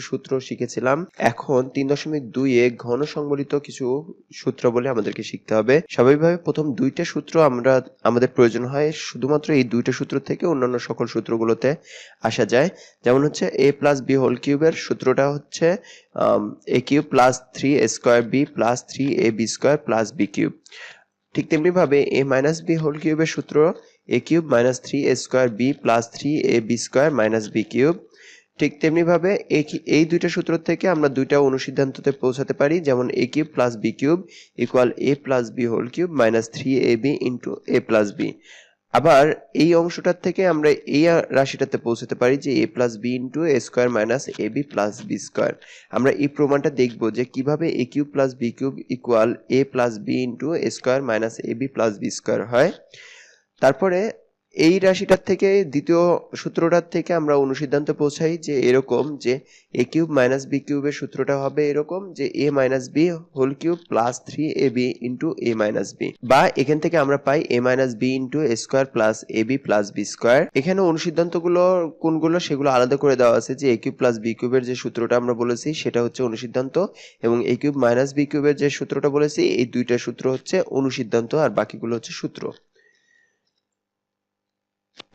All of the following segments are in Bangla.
সূত্র শিখেছিলাম। এখন 3.2 এ ঘন সংবলিত কিছু সূত্রাবলী আমাদেরকে শিখতে হবে। স্বাভাবিকভাবে প্রথম দুইটা সূত্র আমাদের প্রয়োজন হয়, শুধুমাত্র এই দুইটা সূত্র থেকে অন্যান্য সকল সূত্রগুলোতে আসা যায়। যেমন হচ্ছে a প্লাস বি হোল কিউবের সূত্রটা হচ্ছে a cube plus 3a square b plus 3ab square plus b cube. ঠিক তেমনি ভাবে a মাইনাস বি হোল কিউবের সূত্র a cube minus 3a square b plus 3ab square minus b cube. ঠিক তেমনি ভাবে এই দুইটা সূত্র থেকে আমরা দুইটা অনুসিদ্ধান্ততে পৌঁছাতে পারি, যেমন a cube plus b cube equal a plus b whole cube minus 3ab into a plus b। আবার এই অংশটার থেকে আমরা এই রাশিটাতে পৌঁছাতে পারি যে a plus b into a square minus ab plus b square. আমরা এই প্রমাণটা দেখব যে কিভাবে a cube plus b cube equal a plus b into a square minus ab plus b square হয়। তারপরে এই রাশিটার থেকে দ্বিতীয় সূত্রটার থেকে আমরা অনুসিদ্ধান্তে পৌঁছাই যে এরকম যে a কিউব মাইনাস b কিউবের সূত্রটা হবে এরকম যে a minus b whole cube plus 3ab into a minus b, বা এখান থেকে আমরা পাই a minus b into a square plus ab plus b square. এখানে অনুসিদ্ধান্তগুলো কোনগুলো সেগুলো আলাদা করে দেওয়া আছে, যে a কিউব প্লাস b কিউবের যে সূত্রটা আমরা বলেছি সেটা হচ্ছে অনুসিদ্ধান্ত, এবং a কিউব মাইনাস b কিউবের যে সূত্রটা বলেছি এই দুইটা সূত্র হচ্ছে অনুসিদ্ধান্ত, আর বাকিগুলো হচ্ছে সূত্র।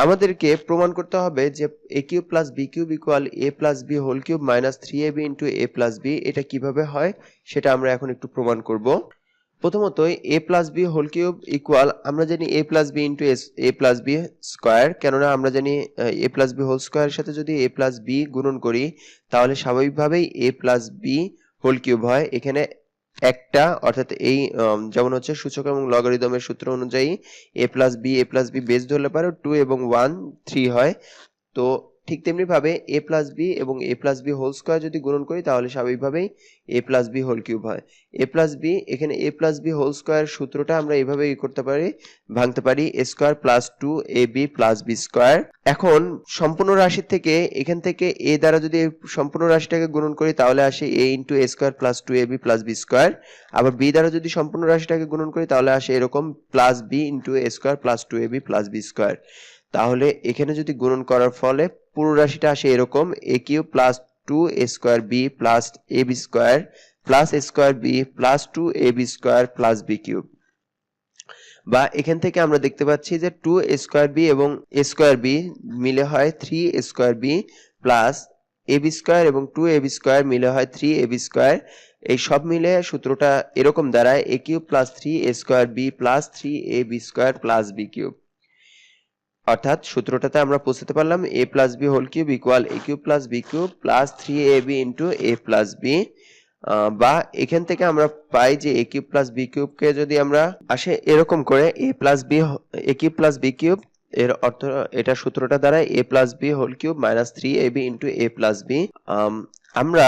আমাদেরকে প্রমাণ করতে হবে যে a cube plus b cube equal a plus b whole cube minus 3ab into a plus b। এটা কিভাবে হয় সেটা আমরা এখন একটু প্রমাণ করব। প্রথমত a plus b whole cube equal, আমরা জানি a plus b into a plus b square, কেননা আমরা জানি a প্লাস b হোল স্কোয়ারের সাথে যদি a প্লাস b গুণন করি তাহলে স্বাভাবিকভাবেই a plus b whole cube হয়। এখানে একটা অর্থাৎ এই যেমন হচ্ছে সূচক এবং লগারিদমের সূত্র অনুযায়ী a প্লাস b বেস ধরলে পারো 2 এবং 1 3 হয়। তো ঠিক তেমনি ভাবে a প্লাস b এবং a plus b whole square যদি গুণন করি তাহলে স্বাভাবিকভাবেই a plus b whole cube হয়। a প্লাস b, এখানে a plus b whole square সূত্রটা আমরা এইভাবে করতে পারি, ভাঙতে পারি a square plus 2ab plus b square. এখন সম্পূর্ণ রাশি থেকে এখান থেকে a দ্বারা যদি সম্পূর্ণ রাশিটাকে গুণন করি তাহলে আসে a into a square plus 2ab plus b square. আবার b দ্বারা যদি সম্পূর্ণ রাশিটাকে গুণন করি তাহলে আসে এরকম plus b into a square plus 2ab plus b square. তাহলে এখানে যদি গুণন করার ফলে পুরো রাশিটা আসে এরকম a cube plus 2a square b plus ab square plus a square b plus 2ab square plus b cube. বা এখান থেকে আমরা দেখতে পাচ্ছি যে 2a স্কোয়ার b এবং a স্কোয়ার b মিলে হয় 3a square b plus ab square এবং 2ab স্কোয়ার মিলে হয় 3ab স্কোয়ার। এই সব মিলে সূত্রটা এরকম দাঁড়ায় a cube plus 3a square b plus 3ab square plus b cube. অর্থাৎ সূত্রটাতে আমরা পৌঁছাতে পারলাম a plus b whole cube equal a cube plus b cube plus 3ab into a plus b। বা এখান থেকে আমরা পাই যে a কিউব প্লাস b কিউবকে যদি আমরা আসে এরকম করে a cube plus b cube, এর অর্থ এটা সূত্রটা দাঁড়ায় a plus b whole cube minus 3ab into a plus b। আমরা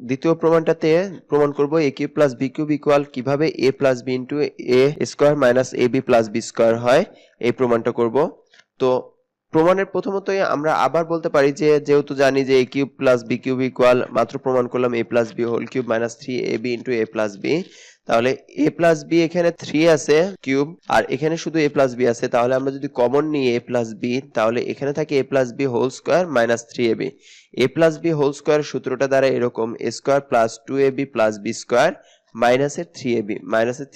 দ্বিতীয় প্রমাণটাতে প্রমাণ করব a cube plus b cube equal কিভাবে a plus b into a square minus ab plus b square হয়, এই প্রমাণটা করব। তো প্রমাণের প্রথমতই আমরা আবার বলতে পারি যে যেহেতু জানি যে a cube plus b cube equal, মাত্র প্রমাণ করলাম a plus b whole cube minus 3ab into a plus b, তাহলে a প্লাস b এখানে 3 আছে কিউব আর এখানে শুধু a প্লাস b আছে, তাহলে আমরা যদি কমন নিই a প্লাস b তাহলে এখানে থাকে a plus b whole square minus 3ab। a plus b whole square সূত্রটা দ্বারা এরকম a square plus 2ab plus b square মাইনাসের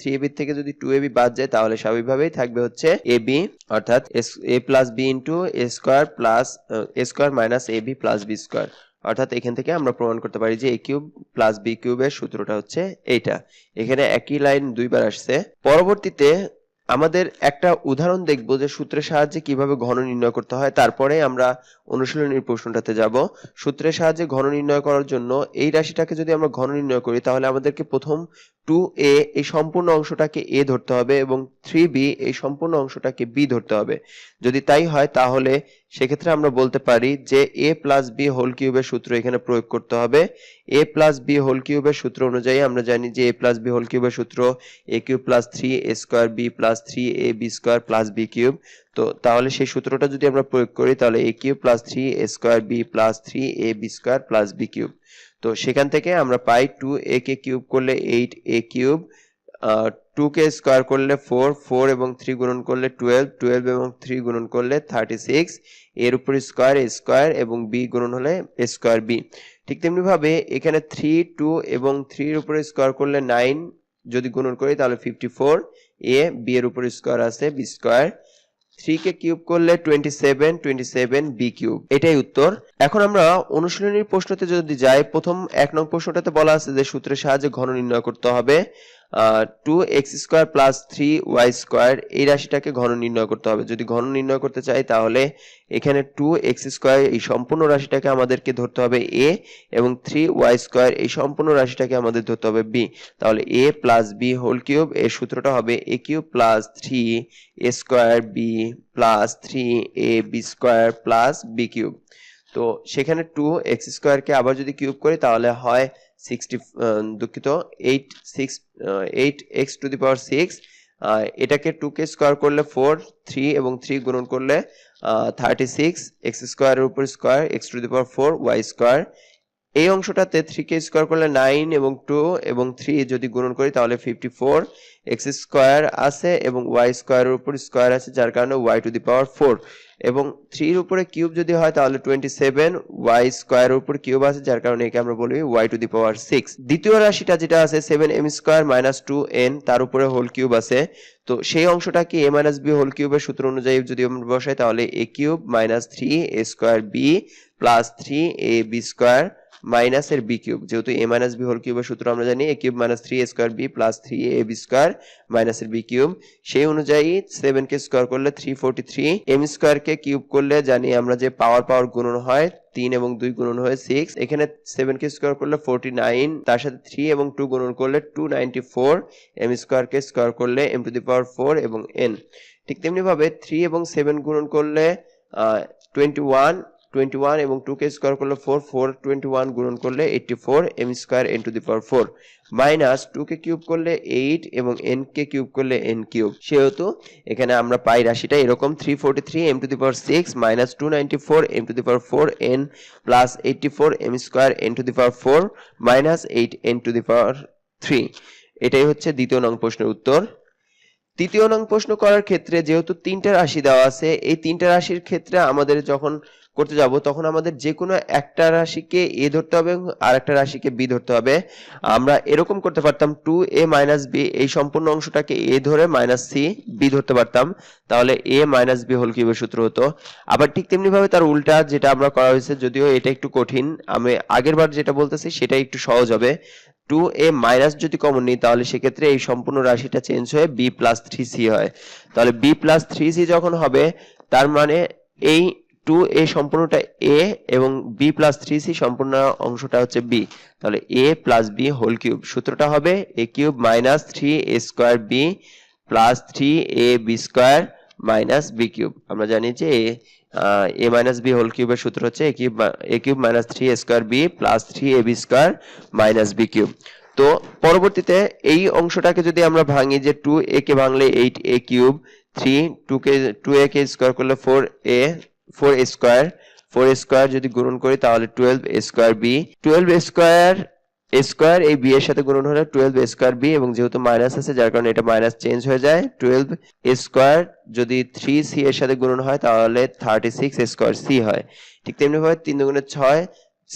3ab থেকে যদি 2ab বাদ যায় তাহলে স্বাভাবিকভাবেই থাকবে হচ্ছে ab, অর্থাৎ a plus b into a square plus a square minus ab plus b square. অর্থাৎ এখান থেকে আমরা প্রমাণ করতে পারি যে a কিউব প্লাস b কিউবের সূত্রটা হচ্ছে এইটা। এখানে একই লাইন দুইবার আসছে। পরবর্তীতে আমাদের একটা উদাহরণ দেখব যে সূত্রের সাহায্যে কিভাবে ঘন নির্ণয় করতে হয়, তারপরে আমরা অনুশীলনীর প্রশ্নটাতে যাব। সূত্রের সাহায্যে ঘন নির্ণয় করার জন্য এই রাশিটাকে যদি আমরা ঘন নির্ণয় করি তাহলে আমাদেরকে প্রথম 2a এই সম্পূর্ণ অংশটাকে a ধরতে হবে এবং 3b এই সম্পূর্ণ অংশটাকে b ধরতে হবে। যদি তাই হয় তাহলে সেক্ষেত্রে আমরা বলতে পারি যে a প্লাস b হোল কিউবের সূত্র এখানে প্রয়োগ করতে হবে। a প্লাস b হোল কিউবের সূত্র অনুযায়ী আমরা জানি যে a প্লাস b হোল কিউবের সূত্র a cube plus 3a square b plus 3ab square plus b cube. তো তাহলে সেই সূত্রটা যদি আমরা প্রয়োগ করি তাহলে a cube plus 3a square b plus 3ab square plus b cube. তো সেখান থেকে আমরা পাই 2a কে কিউব করলে 8a কিউব, 2 কে স্কোয়ার করলে 4 এবং 3 গুণন করলে 12 এবং 3 গুণন করলে 36, এর উপর স্কোয়ার এবং b গুণন হলে স্কোয়ার b। ঠিক তেমনি ভাবে এখানে 3 2 এবং 3 এর উপরে স্কয়ার করলে 9 যদি গুণন করি তাহলে 54 a b এর উপরে স্কয়ার আছে b স্কয়ার 3 কে কিউব করলে 27 b কিউব এটাই উত্তর। এখন আমরা অনুশীলনীর প্রশ্নতে যদি যাই, প্রথম 1 নং প্রশ্নটাতে বলা আছে যে সূত্রের সাহায্যে ঘন নির্ণয় করতে হবে 2x square plus 3y square এই রাশিটাকে ঘন নির্ণয় করতে হবে। যদি ঘন নির্ণয় করতে চাই তাহলে এখানে 2x স্কয়ার এই সম্পূর্ণ রাশিটাকে আমাদেরকে ধরতে হবে a এবং 3y স্কয়ার এই সম্পূর্ণ রাশিটাকে আমাদের ধরতে হবে b। তাহলে a plus b whole cube এর সূত্রটা হবে a cube plus 3a square b plus 3ab square plus b cube. তো সেখানে 2x স্কয়ারকে আবার যদি কিউব করি তাহলে হয় 8x টু দি পাওয়ার 6। এটাকে 2 কে স্কয়ার করলে 4 3 এবং 3 গুণন করলে 36 x স্কয়ারের উপর square x to the power 4 y square. এই অংশটাতে 3 কে স্কয়ার করলে 9 এবং 2 এবং 3 যদি গুণন করি তাহলে 54 x স্কয়ার আছে এবং y স্কয়ারের উপর স্কয়ার আছে যার কারণে y টু দি পাওয়ার 4 এবং 3 এর উপরে কিউব যদি হয় তাহলে 27 y স্কয়ারের উপর কিউব আছে যার কারণে একে আমরা বলি y টু দি পাওয়ার 6। দ্বিতীয় রাশিটা যেটা আছে 7m স্কয়ার মাইনাস 2n তার উপরে হোল কিউব আছে। তো সেই অংশটাকে a মাইনাস b হোল কিউবের সূত্র অনুযায়ী যদি আমরা বসাই তাহলে a cube minus 3a square b plus 3ab square minus এর বি কিউব, যেহেতু a মাইনাস b হোল কিউবের সূত্র আমরা জানি a cube minus 3a square b plus 3ab square minus এর বি কিউব। সেই অনুযায়ী 7 কে স্কয়ার করলে 343, m স্কয়ার কে কিউব করলে জানি আমরা যে পাওয়ার গুণন হয় 3 এবং 2 গুণন হয় 6। এখানে 7 কে স্কয়ার করলে 49, তার সাথে 3 এবং 2 গুণন করলে 294, m স্কয়ার কে স্কয়ার করলে m টু দি পাওয়ার 4 এবং n। ঠিক তেমনি ভাবে 3 এবং 7 গুণন করলে 21 এবং 2 কে স্কয়ার করলে 4 21 গুণন করলে 84 m square n to the power 4 minus 2 কে কিউব করলে 8 এবং n কে কিউব করলে n কিউব। সেহেতু এখানে আমরা পাই রাশিটা এরকম 343 m to the power 6 minus 294 m to the power 4 n plus 84 m square n to the power 4 minus 8 n to the power 3। এটাই হচ্ছে দ্বিতীয় নং প্রশ্নের উত্তর। তৃতীয় নং প্রশ্ন করার ক্ষেত্রে যেহেতু তিনটা রাশি দেওয়া আছে, এই তিনটা রাশির ক্ষেত্রে আমাদের যখন করতে যাব তখন আমাদের যে কোনো একটা রাশিকে a ধরতে হবে এবং আরেকটা রাশিকে b ধরতে হবে। আমরা এরকম করতে পারতাম 2a মাইনাস b এই সম্পূর্ণ অংশটাকে a ধরে মাইনাস c b ধরতে পারতাম, তাহলে a মাইনাস b হোল কিউবের সূত্র হতো। আবার ঠিক তেমনি ভাবে তার উল্টা যেটা আমরা করা হয়েছে, যদিও এটা একটু কঠিন, আমি আগের বার যেটা বলতেছি সেটা একটু সহজ হবে। 2a মাইনাস যদি কমন নিই তাহলে সেক্ষেত্রে এই সম্পূর্ণ রাশিটা চেঞ্জ হয়ে b প্লাস 3c হয়। তাহলে b প্লাস 3c যখন হবে তার মানে এই 2a সম্পূর্ণটা a এবং b প্লাস 3c সম্পূর্ণ অংশটা হচ্ছে b। তাহলে a plus b whole cube সূত্রটা হবে a cube minus 3a square b plus 3ab square minus b cube. আমরা জানি যে a মাইনাস b হোল কিউবের সূত্র হচ্ছে a cube minus 3a square b plus 3ab square minus b cube. তো পরবর্তীতে এই অংশটাকে যদি আমরা ভাঙি, যে 2a কে ভাঙলে 8a কিউব, 2a কে স্কয়ার করলে 4a স্কয়ার যদি গুণন করি তাহলে 12a square b, 12a square এই b এর সাথে গুণন হলে 12a স্কয়ার b এবং যেহেতু মাইনাস আছে যার কারণে এটা মাইনাস চেঞ্জ হয়ে যায়। 12a স্কয়ার যদি 3c এর সাথে গুণন হয় তাহলে 36a স্কয়ার c হয়। ঠিক তেমনি ভাবে 3 দুগুণে 6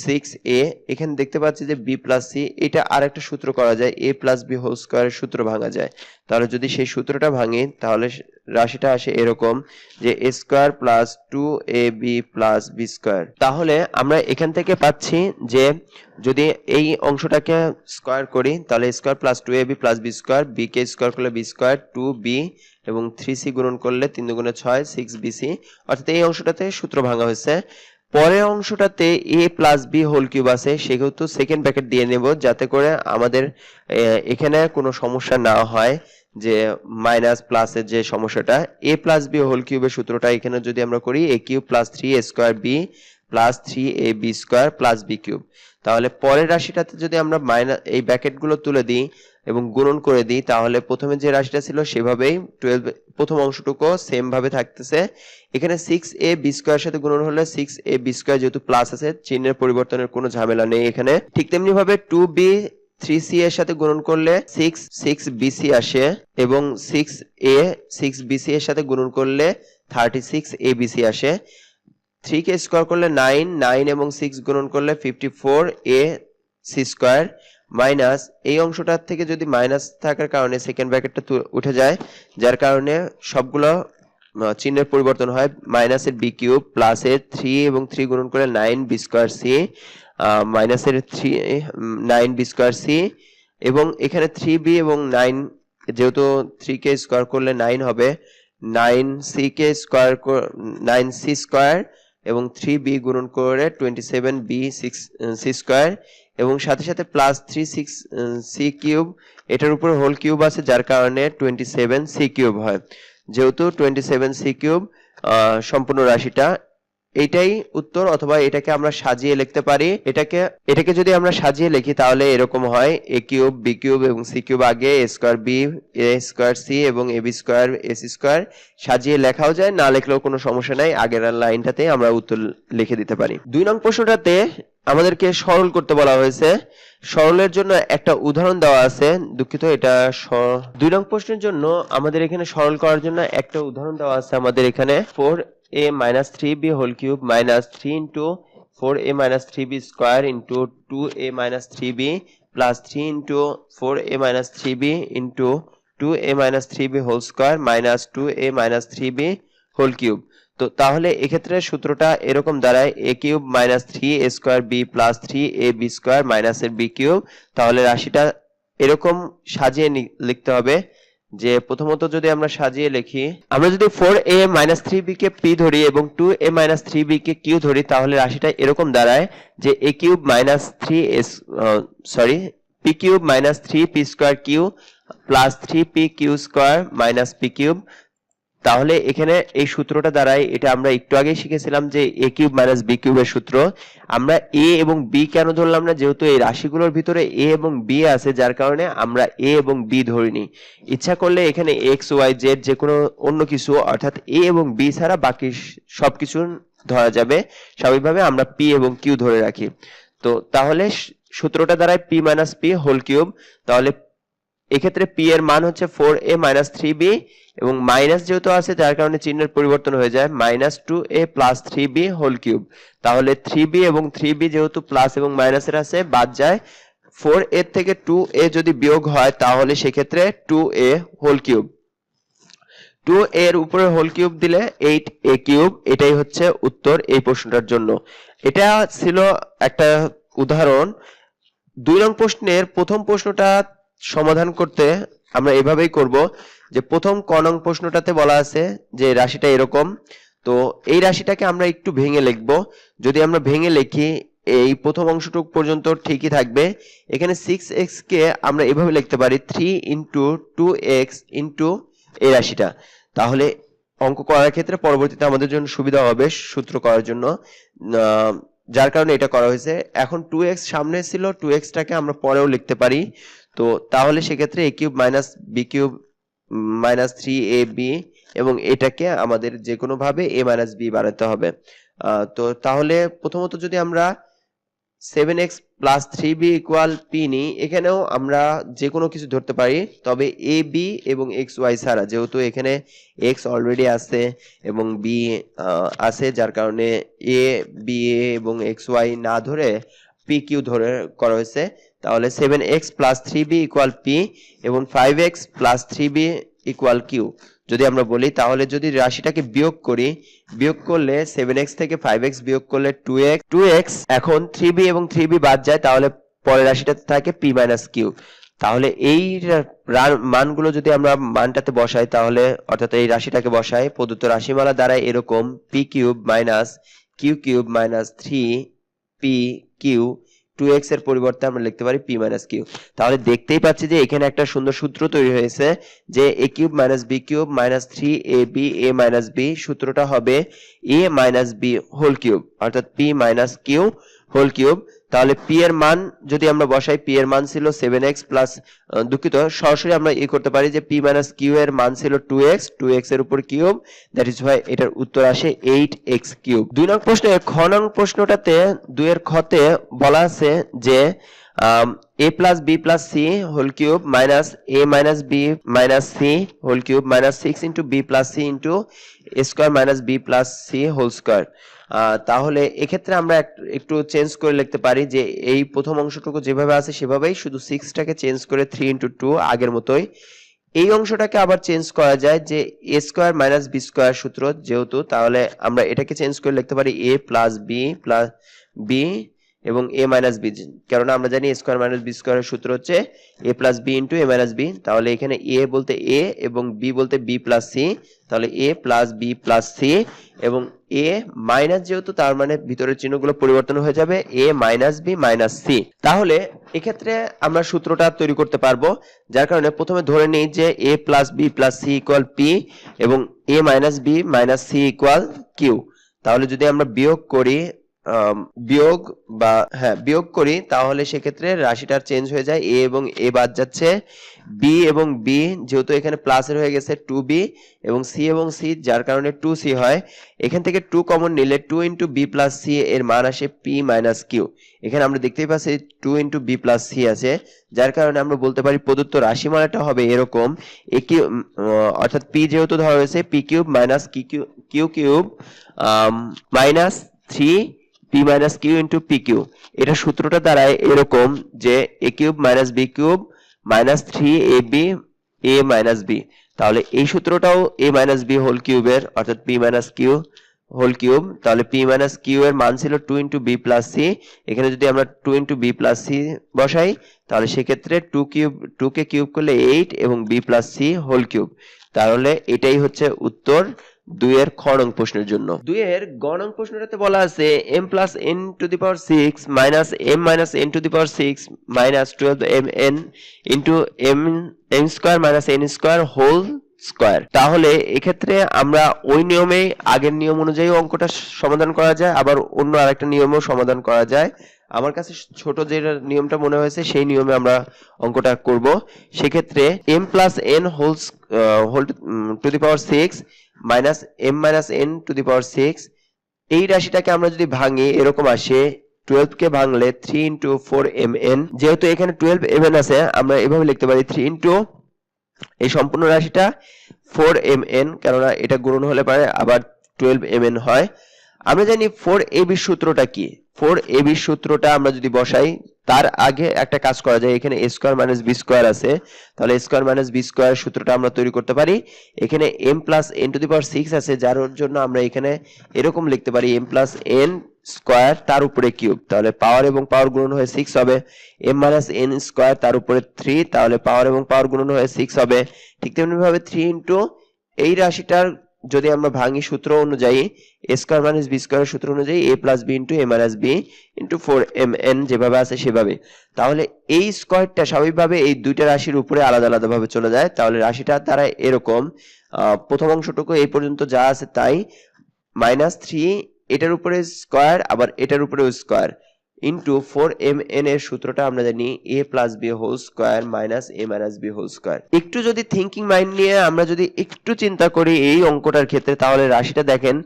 6a, এখানে দেখতে পাচ্ছি যে b প্লাস c, এটা আরেকটা সূত্র করা যায়, a প্লাস b হোল স্কয়ারের সূত্র ভাঙা যায়। তাহলে যদি সেই সূত্রটা ভাঙি তাহলে রাশিটা আসে এরকম যে a square plus 2ab plus b square. তাহলে আমরা এখান থেকে পাচ্ছি যে যদি এই অংশটাকে স্কয়ার করি তাহলে square plus 2ab plus b square, b কে স্কয়ার করলে b স্কয়ার, 2b এবং 3c গুণন করলে 3 দুগুণে 6 6bc, অর্থাৎ এই অংশটাতে সূত্র ভাঙা হয়েছে। পরের অংশটাতে a plus b whole cube আছে, সেহেতু সেকেন্ড ব্র্যাকেট দিয়ে নেব যাতে করে আমাদের এখানে কোনো সমস্যা না হয়, যে মাইনাস প্লাসের যে সমস্যাটা। a প্লাস b হোল কিউবের সূত্রটা এখানে যদি আমরা করি a cube plus 3a square b plus 3ab square plus b cube. তাহলে পরের রাশিটাতে যদি আমরা মাইনাস এই ব্র্যাকেটগুলো তুলে দিই এবং গুণন করে দিই তাহলে প্রথমে যে রাশিটা ছিল সেভাবেই 12 প্রথম অংশটুকু সেম ভাবে থাকতেছে। এখানে 6ab স্কয়ার সাথে গুণন হলে 6ab স্কয়ার যেহেতু প্লাস আছে চিহ্নের পরিবর্তনের কোনো ঝামেলা নেই এখানে। ঠিক তেমনি ভাবে 2b 3c এর সাথে গুণন করলে 6bc আসে এবং 6a 6bc এর সাথে গুণন করলে 36abc আসে। 3কে স্কোয়ার করলে 9, 9 এবং 6 গুণন করলে 54a c স্কোয়ার মাইনাস এই অংশটার থেকে যদি মাইনাস থাকার কারণে সেকেন্ড ব্র্যাকেটটা উঠে যায়, যার কারণে সবগুলো চিহ্নের পরিবর্তন হয়, মাইনাসের বি কিউব প্লাসের 3 এবং 3 গুণন করে 9 বি স্কোয়ার সি মাইনাসের 9 বি স্কোয়ার সি এবং এখানে 3b এবং 9 যেহেতু 3কে স্কোয়ার করলে 9 হবে, 9c স্কোয়ার 9c স্কোয়ার এবং 3b গুণন করে 27b c স্কোয়ার এবং সাথে সাথে প্লাস 36c কিউব, এটার উপর হোল কিউব আছে যার কারণে 27c কিউব হয়। যেহেতু 27c কিউব সম্পূর্ণ রাশিটা, এটাই উত্তর। অথবা এটাকে আমরা সাজিয়ে লিখতে পারি, এটাকে যদি আমরা সাজিয়ে লিখি তাহলে এরকম হয় a কিউব b কিউব এবং c কিউব আগে, a square b a square c এবং ab স্কয়ার ac স্কয়ার। সাজিয়ে লেখাও যায়, না লিখলেও কোনো সমস্যা নাই, আগের লাইনটাতে আমরা উত্তর লিখে দিতে পারি। 2 নং প্রশ্নটাতে আমাদেরকে সরল করতে বলা হয়েছে। সরলের জন্য একটা উদাহরণ দেওয়া আছে, দুঃখিত এটা 2 নং প্রশ্নের জন্য আমাদের এখানে সরল করার জন্য একটা উদাহরণ দেওয়া আছে। আমাদের এখানে 4a minus 3b whole cube minus 3 into 4a minus 3b square into 2a minus 3b plus 3 into 4a minus 3b into 2a minus 3b whole square minus 2a minus 3b whole cube। তো তাহলে এক্ষেত্রে সূত্রটা এরকম দাঁড়ায় a cube minus 3a square b plus 3ab square মাইনাসের b কিউব। তাহলে রাশিটা এরকম সাজিয়ে লিখতে হবে যে প্রথমত যদি আমরা সাজিয়ে লিখি, আমরা যদি 4a minus 3b কে p ধরি এবং 2a minus 3b কে q ধরি তাহলে রাশিটা এরকম দাঁড়ায় যে a cube minus 3s p cube minus 3p square q plus 3p q square minus p cube. তাহলে এখানে এই সূত্রটা দ্বারাই, এটা আমরা একটু আগেই শিখেছিলাম যে a কিউব মাইনাস b কিউবের সূত্র। আমরা a এবং b কেন ধরলাম না, যেহেতু এই রাশিগুলোর ভিতরে a এবং b আছে যার কারণে আমরা a এবং b ধরিনি। ইচ্ছা করলে এখানে x y z যে কোনো অন্য কিছু অর্থাৎ a এবং b ছাড়া বাকি সবকিছু ধরা যাবে, স্বাভাবিকভাবে আমরা p এবং q ধরে রাখি। তো তাহলে সূত্রটা দ্বারাই p minus p whole cube. তাহলে এক্ষেত্রে p এর মান হচ্ছে 4a মাইনাস 3b এবং মাইনাস যেহেতু আছে যার কারণে চিহ্নের পরিবর্তন হয়ে যায়, minus 2a plus 3b whole cube. তাহলে 3b এবং 3b যেহেতু প্লাস এবং মাইনাসের আছে বাদ যায়, 4a থেকে 2a যদি বিয়োগ হয় তাহলে সেক্ষেত্রে 2a হোল কিউব। 2a এর উপরে হোল কিউব দিলে 8a কিউব। এটাই হচ্ছে উত্তর এই প্রশ্নটার জন্য। এটা ছিল একটা উদাহরণ। 2 নং প্রশ্নের প্রথম প্রশ্নটা সমাধান করতে আমরা এভাবেই করব যে প্রথম ক নং প্রশ্নটাতে বলা আছে যে রাশিটা এরকম। তো এই রাশিটাকে আমরা একটু ভেঙে লিখব। যদি আমরা ভেঙে লিখি এই প্রথম অংশটুকু পর্যন্ত ঠিকই থাকবে। এখানে 6x কে আমরা এভাবে লিখতে পারি 3 into 2x into এই রাশিটা। তাহলে অঙ্ক করার ক্ষেত্রে পরবর্তীতে আমাদের জন্য সুবিধা হবে সূত্র করার জন্য, যার কারণে এটা করা হয়েছে। এখন 2x সামনে ছিল, 2x টাকে আমরা পরেও লিখতে পারি। তো তাহলে সেক্ষেত্রে a cube minus b cube minus 3ab এবং এটাকে আমাদের যে কোনো ভাবে a মাইনাস b বানাতে হবে। তো তাহলে প্রথমত যদি আমরা 7x plus 3b equal p নিই, এখানেও আমরা যে কোনো কিছু ধরতে পারি, তবে a b এবং x y ছাড়া, যেহেতু এখানে x অলরেডি আছে এবং b আছে যার কারণে a b এবং x y না ধরে p q ধরে করা হয়েছে। তাহলে 7x plus 3b equal p এবং 5x plus 3b equal q যদি আমরা বলি, তাহলে যদি রাশিটাকে বিয়োগ করি, বিয়োগ করলে 7x থেকে 5x বিয়োগ করলে 2x। এখন 3b এবং 3b বাদ যায়, তাহলে পরের রাশিটাতে থাকে p মাইনাস q। তাহলে এই মানগুলো যদি আমরা মানটাতে বসাই, তাহলে অর্থাৎ এই রাশিটাকে বসাই, প্রদত্ত রাশিমালা দ্বারা এরকম p cube minus q cube minus 3p q 2x এর পরিবর্তে আমরা লিখতে পারি p মাইনাস q। তাহলে দেখতেই পাচ্ছি যে এখানে একটা সুন্দর সূত্র তৈরি হয়েছে যে a cube minus b cube minus 3ab a minus b, সূত্রটা হবে a minus b whole cube অর্থাৎ p minus q whole cube. তাহলে p এর মান যদি আমরা বসাই, p এর মান ছিল 7x প্লাস, দুঃখিত, সরাসরি আমরা করতে পারি যে p মাইনাস q এর মান ছিল 2x এর উপর কিউব, দ্যাট ইজ হোয়াই এটার উত্তর আসে 8x কিউব। 2 নং প্রশ্নের খ নং প্রশ্নটাতে 2 এর খতে বলা আছে যে a plus b plus c whole cube minus a minus b minus c whole cube minus 6 into b plus c into a square minus b plus c whole square. তাহলে এক্ষেত্রে আমরা একটু চেঞ্জ করে লিখতে পারি যে এই প্রথম অংশটুকু যেভাবে আছে সেভাবেই, শুধু 6টাকে চেঞ্জ করে 3 ইন্টু 2 আগের মতোই। এই অংশটাকে আবার চেঞ্জ করা যায় যে এ স্কোয়ার মাইনাস বি স্কোয়ার সূত্র যেহেতু, তাহলে আমরা এটাকে চেঞ্জ করে লিখতে পারি এ প্লাস বি এবং এ মাইনাস বি, কেননা আমরা জানি এ স্কোয়ার মাইনাস বি স্কোয়ারের সূত্র হচ্ছে এ প্লাস বি ইন্টু এ মাইনাস বি। তাহলে এখানে এ বলতে এ এবং বি বলতে বি প্লাস সি, তাহলে এ প্লাস বি প্লাস সি, এবং এ মাইনাস যেহেতু তার মানে ভিতরের চিহ্নগুলো পরিবর্তন হয়ে যাবে এ মাইনাস বি মাইনাস সি। তাহলে এক্ষেত্রে আমরা সূত্রটা তৈরি করতে পারবো, যার কারণে প্রথমে ধরে নিই যে A plus B plus C equal P এবং A minus B minus C equal Q. তাহলে যদি আমরা বিয়োগ করি তাহলে সেক্ষেত্রে রাশিটার চেঞ্জ হয়ে যায়, এ এবং এ বাদ যাচ্ছে, বি এবং বি যেহেতু এখানে প্লাসের হয়ে গেছে 2b, এবং সি এবং সি যার কারণে 2c হয়। এখান থেকে 2 কমন নিলে 2 ইন্টু বি প্লাস সি এর মান আসে পি মাইনাস কিউ। এখানে আমরা দেখতেই পাচ্ছি 2 ইন্টু বি প্লাস সি আছে, যার কারণে আমরা বলতে পারি প্রদত্ত রাশিমালাটা হবে এরকম, অর্থাৎ পি যেহেতু ধরা হয়েছে p cube minus q cube minus 3 p minus q into p q. এটা সূত্রটা দাঁড়ায় এরকম যে a cube minus b cube minus 3ab a minus b. তাহলে এই সূত্রটাও এ মাইনাস বি হোল কিউবের, অর্থাৎ p minus q whole cube. তাহলে পি মাইনাস কিউ এর মান ছিল 2 ইন্টু বি প্লাস সি, এখানে যদি আমরা 2 ইন্টু বি প্লাস সি বসাই তাহলে সেক্ষেত্রে 2 কে কিউব করলে 8 এবং b plus c whole cube. তাহলে এটাই হচ্ছে উত্তর 2 এর খ নং প্রশ্নের জন্য। 2 এর গ নং প্রশ্নটাতে বলা আছে m plus n to the power 6 minus m minus n to the power 6 minus 12mn into m square minus n square whole square. তাহলে এক্ষেত্রে আমরা ওই নিয়মেই, আগের নিয়ম অনুযায়ী অঙ্কটা সমাধান করা যায়, আবার অন্য আরেকটা নিয়মেও সমাধান করা যায়। আমার কাছে ছোট যে নিয়মটা মনে হয়েছে সেই নিয়মে আমরা অঙ্কটা করব। সেক্ষেত্রে m plus n whole to the power 6 minus m minus n to the power 6, এই রাশিটাকে আমরা যদি ভাঙি এরকম আসে 12 কে ভাঙলে 3 ইন্টু 4mn, যেহেতু এখানে 12mn আছে আমরা এভাবে লিখতে পারি 3 ইন্টু এই সম্পূর্ণ রাশিটা 4mn, কেননা এটা গুণন হলে পারে আবার 12mn হয়। আমরা জানি 4ab সূত্রটা কি। 4ab সূত্রটা আমরা যদি বসাই তার আগে একটা কাজ করা যায়, এখানে a square minus b square আছে, তাহলে a square minus b square সূত্রটা আমরা তৈরি করতে পারি। এখানে m plus n to the power 6 আছে, যার জন্য আমরা এখানে এরকম লিখতে পারি m প্লাস n স্কয়ার তার উপরে কিউব, তাহলে পাওয়ার এবং পাওয়ার গুণন হয়ে 6 হবে। m মাইনাস n স্কয়ার তার উপরে 3, তাহলে পাওয়ার এবং পাওয়ার গুণন হয়ে 6 হবে। ঠিক তেমনি ভাবে 3 ইন্টু এই রাশিটার যদি আমরা ভাঙি সূত্র অনুযায়ী a স্কয়ার মাইনাস b স্কয়ারের সূত্র অনুযায়ী a plus b into a minus b into 4mn যেভাবে আছে সেভাবে, তাহলে এই স্কয়ারটা স্বাভাবিকভাবে এই দুইটা রাশির উপরে আলাদা আলাদা ভাবে চলে যায়। তাহলে রাশিটা দ্বারা এরকম প্রথম অংশটুকু এই পর্যন্ত যা আছে তাই, মাইনাস 3 এটার উপরে স্কয়ার আবার এটার উপরে স্কয়ার ইন্টু 4mn এর সূত্রটা আমরা জানি a plus b whole square minus a minus b whole square. একটু যদি থিংকিং মাইন্ড নিয়ে আমরা যদি একটু চিন্তা করি এই অঙ্কটার ক্ষেত্রে, তাহলে রাশিটা দেখেন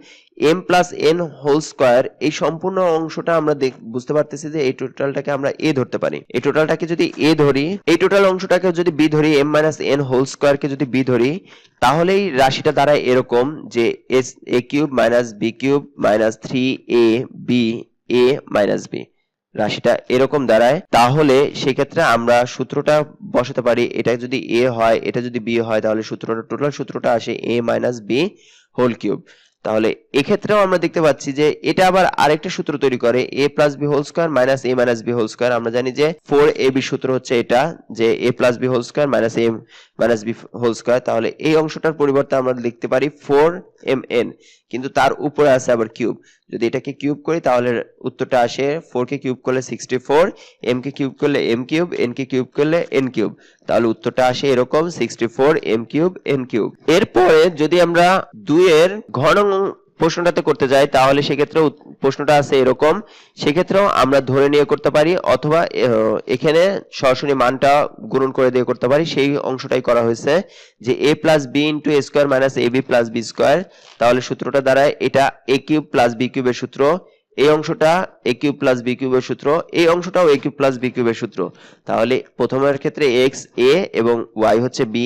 m plus n whole square, এই সম্পূর্ণ অংশটা আমরা বুঝতে পারতেছি যে এই টোটালটাকে আমরা a ধরতে পারি। এই টোটালটাকে যদি a ধরি, এই টোটাল অংশটাকে যদি b ধরি, m মাইনাস n হোল স্কয়ারকে যদি b ধরি, তাহলেই রাশিটা দাঁড়ায় এরকম যে a cube minus b cube minus 3ab a minus b, রাশিটা এরকম দাঁড়ায়। তাহলে সেক্ষেত্রে আমরা সূত্রটা বসাতে পারি, এটা যদি a হয় এটা যদি b হয় তাহলে টোটাল সূত্রটা আসে a minus b whole cube. তাহলে এক্ষেত্রেও আমরা দেখতে পাচ্ছি যে এটা আবার আরেকটা সূত্র তৈরি করে a plus b whole square minus a minus b whole square. আমরা জানি যে 4ab সূত্র হচ্ছে এটা, যে a plus b whole square minus a minus b whole square. তাহলে এই অংশটার পরিবর্তে আমরা লিখতে পারি 4mn, কিন্তু তার উপরে আছে আবার কিউব। যদি এটাকে কিউব করি তাহলে উত্তরটা আসে 4 কে কিউব করলে 64, m কে কিউব করলে m কিউব, n কে কিউব করলে n কিউব। তাহলে উত্তরটা আসে এরকম 64 m কিউব n কিউব। এরপরে যদি আমরা 2 এর ঘ নং প্রশ্নটাতে করতে যাই তাহলে সেক্ষেত্রে প্রশ্নটা আছে এরকম, সেক্ষেত্রেও আমরা ধরে নিয়ে করতে পারি অথবা এখানে সরাসরি মানটা গুণন করে দিয়ে করতে পারি। সেই অংশটাই করা হয়েছে যে a plus b into a square minus ab plus b square. তাহলে সূত্রটা দ্বারায় এটা a কিউব প্লাস b কিউবের সূত্র, এই অংশটা a কিউব প্লাস b কিউবের সূত্র, এই অংশটাও a কিউব প্লাস b কিউবের সূত্র। তাহলে প্রথমের ক্ষেত্রে x a এবং y হচ্ছে b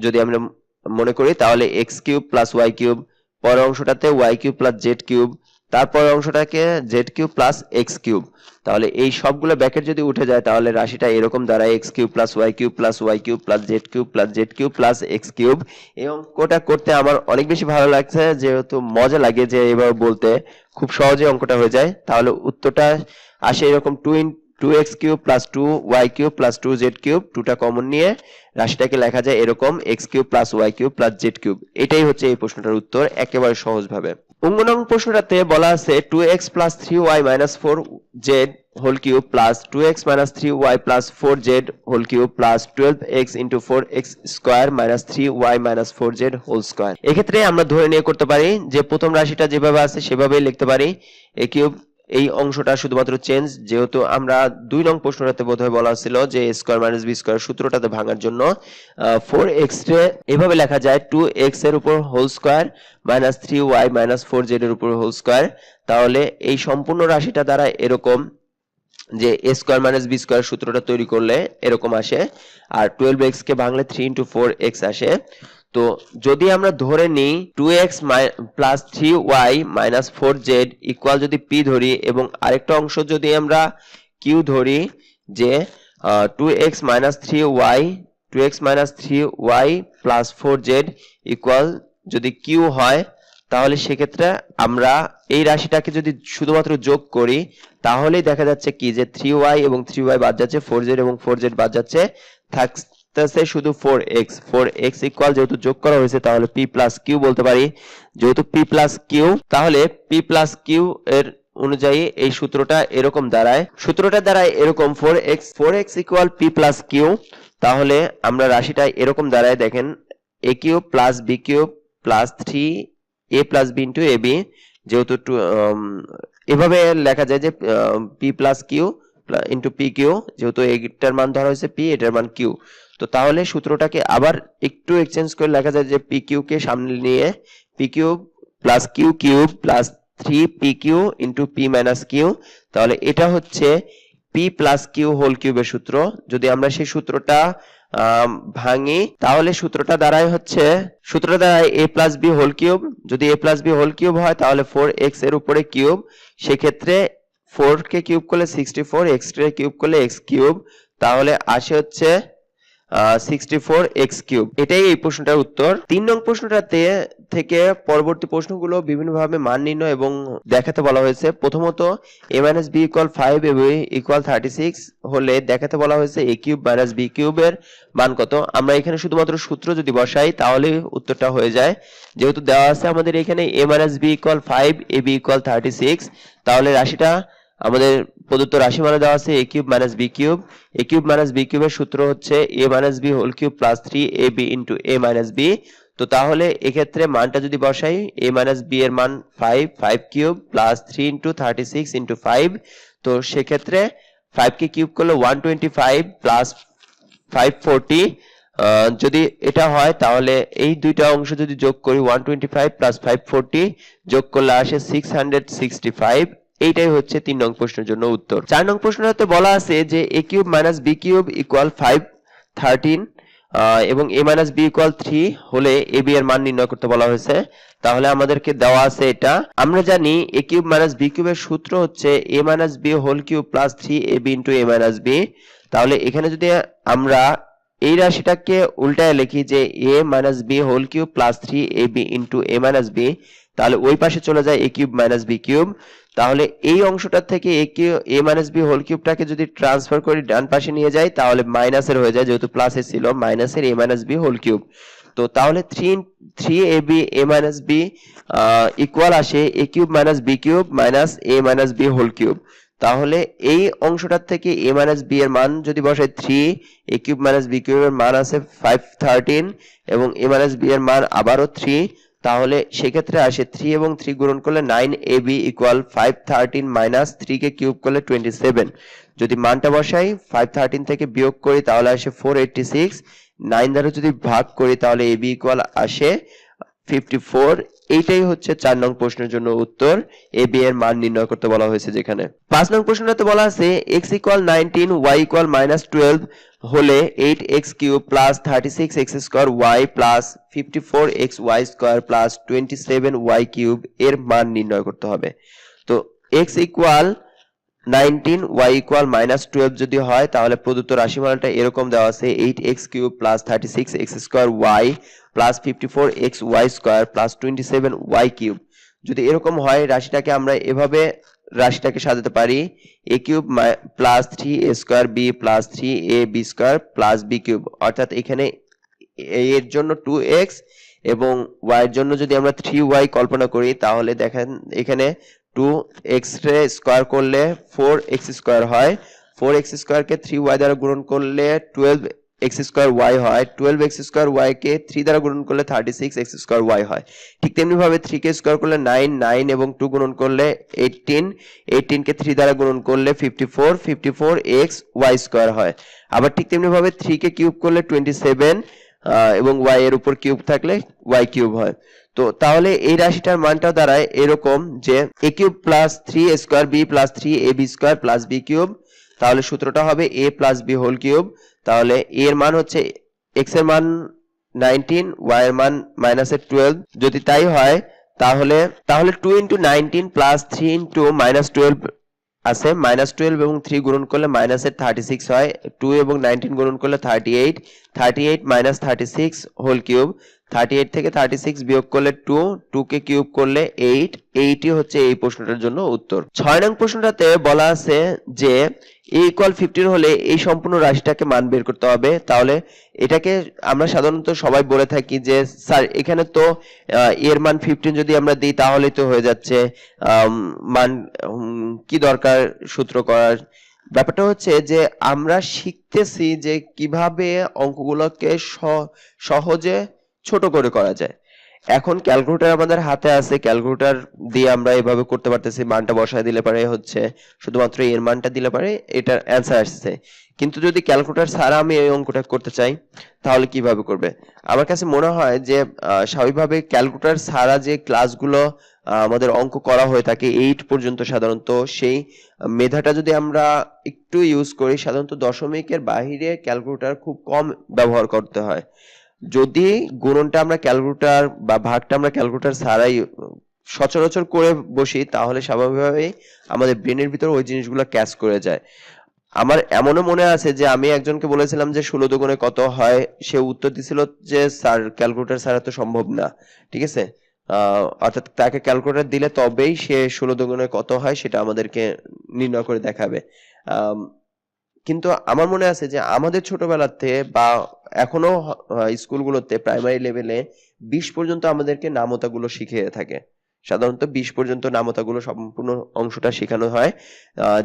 যদি আমরা মনে করি, তাহলে x cube plus y cube, পরের অংশটাতে y cube plus z cube, তারপর অংশটাকে Z cube plus x cube. তাহলে এই সবগুলো ব্র্যাকেট যদি উঠে যায় তাহলে রাশিটা এরকম দাঁড়ায় x cube plus y cube plus y cube plus z cube plus z cube plus x cube. এই অঙ্কটা করতে আমার অনেক বেশি ভালো লাগছে, যেহেতু মজা লাগে যে এবার বলতে খুব সহজে অঙ্কটা হয়ে যায়। তাহলে উত্তরটা আসে এরকম 2x cube plus 2y cube plus 2z cube, 2টা কমন নিয়ে রাশিটাকে লেখা যায় এরকম x cube plus y cube plus z cube. এটাই হচ্ছে এই প্রশ্নটার উত্তর একেবারে সহজভাবে। অঙ্গনং প্রশ্নটাতে বলা আছে 2x plus 3y minus 4z whole cube plus 2x minus 3y plus 4z whole cube plus 12x into 4x square minus 3y minus 4z whole square. এক্ষেত্রে আমরা ধরে নিয়ে করতে পারি যে প্রথম রাশিটা যেভাবে আছে সেভাবেই লিখতে পারি। a কিউব এই অংশটা শুধুমাত্র চেঞ্জ, যেহেতু আমরা 2 নং প্রশ্নটাতে বোধহয় বলা ছিল যে a square minus b square সূত্রটাতে ভাঙার জন্য 4x রে এভাবে লেখা যায় 2x এর উপর whole square minus 3y minus 4z এর উপর হোল স্কয়ার। তাহলে এই সম্পূর্ণ রাশিটা দ্বারা এরকম যে a square minus b square সূত্রটা তৈরি করলে এরকম আসে, আর 12x কে ভাঙলে 3 into 4x আসে। তো যদি আমরা ধরে নিই 2x plus 3y minus 4z equal যদি p ধরি এবং আরেকটা অংশ যদি আমরা q ধরি যে 2x minus 3y plus 4z equal যদি q হয়, তাহলে সেক্ষেত্রে আমরা এই রাশিটাকে যদি শুধুমাত্র যোগ করি তাহলেই দেখা যাচ্ছে কি যে 3y এবং 3y বাদ যাচ্ছে, 4z এবং 4z বাদ যাচ্ছে, থাকতেছে শুধু 4x ইকুয়াল যেহেতু যোগ করা হয়েছে তাহলে p প্লাস q বলতে পারি। যেহেতু p প্লাস q তাহলে p প্লাস q এর অনুযায়ী এই সূত্রটা এরকম দাঁড়ায়, সূত্রটা দাঁড়ায় এরকম 4x equal p plus q। তাহলে আমরা রাশিটা এরকম দাঁড়ায় দেখেন a cube plus b cube plus 3a plus b into ab, যেহেতু এভাবে লেখা যায় যে p plus q into p q, যেহেতু এটার মান ধরা হয়েছে p, এটার মান q। তো তাহলে সূত্রটাকে আবার একটু এক্সচেঞ্জ করে লেখা যায় যে পি কিউ কে সামনে নিয়ে p cube plus q cube plus 3pq into p minus q। তাহলে এটা হচ্ছে p প্লাস q হোল কিউবের সূত্র। যদি আমরা সেই সূত্রটা ভাঙি তাহলে সূত্রটা দাঁড়ায় a plus b whole cube. যদি a plus b whole cube হয় তাহলে 4x এর উপরে কিউব, সেক্ষেত্রে 4 কে কিউব করলে 64, x কে কিউব করলে x কিউব, তাহলে আসে হচ্ছে 64x কিউব। এটাই এই প্রশ্নটার উত্তর। 3 নং প্রশ্নটাতে থেকে পরবর্তী প্রশ্নগুলো বিভিন্নভাবে মান নির্ণয় এবং দেখাতে বলা হয়েছে। প্রথমত a মাইনাস b ইকুয়াল 5 এবং ইকুয়াল 36 হলে দেখাতে বলা হয়েছে a কিউব মাইনাস b কিউবের মান কত। আমরা এখানে শুধুমাত্র সূত্র যদি বসাই তাহলে উত্তরটা হয়ে যায়। যেহেতু দেওয়া আছে আমাদের এখানে a minus b equal 5 ab equal 36, তাহলে রাশিটা আমাদের প্রদত্ত রাশি মানে দেওয়া আছে a cube minus b cube. a cube minus b কিউবের সূত্র হচ্ছে a minus b whole cube plus 3ab into a minus b। তো তাহলে এক্ষেত্রে মানটা যদি বসাই a মাইনাস b এর মান 5 কিউব প্লাস 3 ইন্টু 36 ইন্টু 5। তো সেক্ষেত্রে 5 কে কিউব করলে 125 প্লাস 540। যদি এটা হয় তাহলে এই দুইটা অংশ যদি যোগ করি 125 প্লাস 540 যোগ করলে আসে 665। এইটাই হচ্ছে 3 নং প্রশ্নের জন্য উত্তর। 4 নং প্রশ্নটাতে বলা আছে যে a cube minus b cube equal 513 এবং a মাইনাস b ইকুয়াল 3 হলে ab এর মান নির্ণয় করতে বলা হয়েছে। তাহলে আমাদেরকে দেওয়া আছে এটা, আমরা জানি a কিউব মাইনাস b কিউবের সূত্র হচ্ছে a minus b whole cube plus 3ab into a minus b। তাহলে এখানে যদি আমরা এই রাশিটাকে উল্টায় লিখি যে a minus b whole cube plus 3ab into a minus b, তাহলে ওই পাশে চলে যায় a cube minus b cube. তাহলে এই অংশটা থেকে a মাইনাস b হোল কিউবটাকে যদি ট্রান্সফার করে ডান পাশে নিয়ে যাই তাহলে মাইনাসের হয়ে যায়, যেহেতু প্লাসে ছিল মাইনাসের a minus b whole cube. তো তাহলে 3ab a minus b equal আসে a cube minus b cube minus a minus b whole cube. তাহলে এই অংশটার থেকে a মাইনাস b এর মান যদি বসাই 3, a কিউব মাইনাস b কিউবের মান আছে 513 এবং a মাইনাস b এর মান আবারও 3। তাহলে সেক্ষেত্রে আসে 3 এবং 3 গুণন করলে 9ab ইকুয়াল 513 মাইনাস 3 কে কিউব করলে 27। যদি মানটা বসাই 513 থেকে বিয়োগ করি তাহলে আসে 486, 9 দ্বারা যদি ভাগ করি তাহলে ab ইকুয়াল আসে 54 এইটাই হচ্ছে 4 নং প্রশ্নের জন্য উত্তর। এ বি এর মান নির্ণয় করতে বলা হয়েছে যেখানে। 5 নং প্রশ্নটাতে বলা আছে x = 19 y = -12 হলে 8x³ + 36x² y + 54xy² + 27y³ এর মান নির্ণয় করতে হবে। তো x = 19 y = -12 যদি হয় তাহলে প্রদত্ত রাশিমালাটা এরকম দেওয়া আছে 8x³ + 36x² y + 54xy² + 27y³ যদি এরকম হয় রাশিটাকে আমরা এভাবে রাশিটাকে সাজাতে পারি a³ + 3a² b + 3ab² + b³ অর্থাৎ এখানে a এর জন্য 2x এবং y এর জন্য যদি আমরা 3y কল্পনা করি তাহলে দেখেন এখানে 2x রে স্কয়ার করলে 4x² হয়, 4x² কে 3y দ্বারা গুণন করলে 12x² y হয়, 12x² y কে 3 দ্বারা গুণন করলে 36x² y হয়। ঠিক তেমনি ভাবে 3 কে স্কয়ার করলে 9, 9 এবং 2 গুণন করলে 18, 18 কে 3 দ্বারা গুণন করলে 54, 54xy² হয়। আবার ঠিক তেমনি ভাবে 3 কে কিউব করলে 27 এবং y এর উপর কিউব থাকলে y³ হয়। তো তাহলে এই রাশিটার মানটা দাঁড়ায় এরকম যে a³ + 3a² b + 3ab² + b³ তাহলে সূত্রটা হবে a + b হোল কিউব। তাহলে a এর মান হচ্ছে x এর মান 19 y এর মান -12 যদি তাই হয় তাহলে 2 * 19 + 3 * -12 আছে, -12 এবং 3 গুণন করলে মাইনাসের 36 হয়, 2 এবং 19 গুণন করলে 38, 38 - 36 হোল কিউব, 38 থেকে 36 বিয়োগ করলে 2, 2 কে কিউব করলে 8, 8ই হচ্ছে এই প্রশ্নটার জন্য উত্তর। 6 নং প্রশ্নটাতে বলা আছে যে a = 15 হলে এই সম্পূর্ণ রাশিটাকে মান বের করতে হবে। তাহলে এটাকে আমরা সাধারণত সবাই বলে থাকি যে স্যার এখানে তো এর মান 15 যদি আমরা দিই তাহলেই তো হয়ে যাচ্ছে, মান কি দরকার সূত্র করার। ব্যাপারটা হচ্ছে যে আমরা শিখতেছি যে কিভাবে অঙ্কগুলোকে সহজে ছোট করে করা যায়। এখন ক্যালকুলেটর আমাদের হাতে আছে, ক্যালকুলেটর দিয়ে আমরা এভাবে করতে পারতেছি, মানটা বসায় দিলে পারে হচ্ছে শুধুমাত্র এর মানটা দিলে পারে এটার অ্যান্সার আসছে। কিন্তু যদি ক্যালকুলেটর ছাড়া আমি এই অঙ্কটা করতে চাই তাহলে কিভাবে করবে? আমার কাছে মনে হয় যে স্বাভাবিকভাবে ক্যালকুলেটর ছাড়া যে ক্লাসগুলো আমাদের অঙ্ক করা হয়ে থাকে 8 পর্যন্ত সাধারণত, সেই মেধাটা যদি আমরা একটু ইউজ করি, সাধারণত দশমিকের বাহিরে ক্যালকুলেটর খুব কম ব্যবহার করতে হয়। যদি গুণনটা আমরা ক্যালকুলেটর বা ভাগটা আমরা ক্যালকুলেটর ছাড়াই সচরাচর করে বসি তাহলে স্বাভাবিকভাবেই আমাদের ব্রেনের ভিতর ওই জিনিসগুলো ক্যাচ করে যায়। আমার এমনও মনে আছে যে আমি একজনকে বলেছিলাম যে 16 দুগুণে কত হয়, সে উত্তর দিছিল যে স্যার ক্যালকুলেটর ছাড়া তো সম্ভব না। ঠিক আছে, অর্থাৎ তাকে ক্যালকুলেটর দিলে তবেই সে 16 দুগুণে কত হয় সেটা আমাদেরকে নির্ণয় করে দেখাবে। কিন্তু আমার মনে আছে যে আমাদের ছোটবেলাতে বা এখনো স্কুলগুলোতে প্রাইমারি লেভেলে 20 পর্যন্ত আমাদেরকে নামতাগুলো শিখিয়ে থাকে। সাধারণত 20 পর্যন্ত নামতাগুলো সম্পূর্ণ অংশটা শেখানো হয়,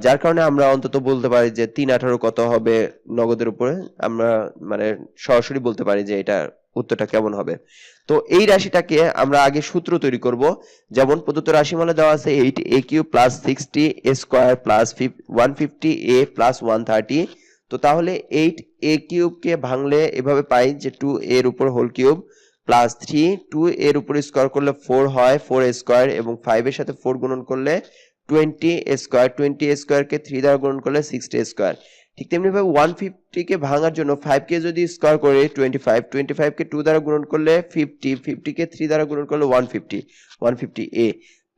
যার কারণে আমরা অন্তত বলতে পারি যে 318 কত হবে নগদের উপরে, আমরা মানে সরাসরি বলতে পারি যে এটা উত্তরটা কেমন হবে। তো এই রাশিটাকে আমরা আগে সূত্র তৈরি করব। যেমন প্রদত্ত রাশিমালা দেওয়া আছে 8a³ + 60a² + 150a + 130। তো তাহলে 8a³ কে ভাঙলে এভাবে পাই যে 2a এর উপর হোল কিউব প্লাস 3, 2 এর উপর স্কয়ার করলে 4 হয়, 4a² এবং 5 এর সাথে 4 গুণন করলে 20a², 20a² কে 3 দ্বারা গুণন করলে 60a²। ঠিক তেমনি ভাবে 150 কে ভাঙার জন্য 5 কে যদি স্কয়ার করি 25, 25 কে 2 দ্বারা গুণন করলে 50, 50 কে 3 দ্বারা গুণন করলে 150, 150a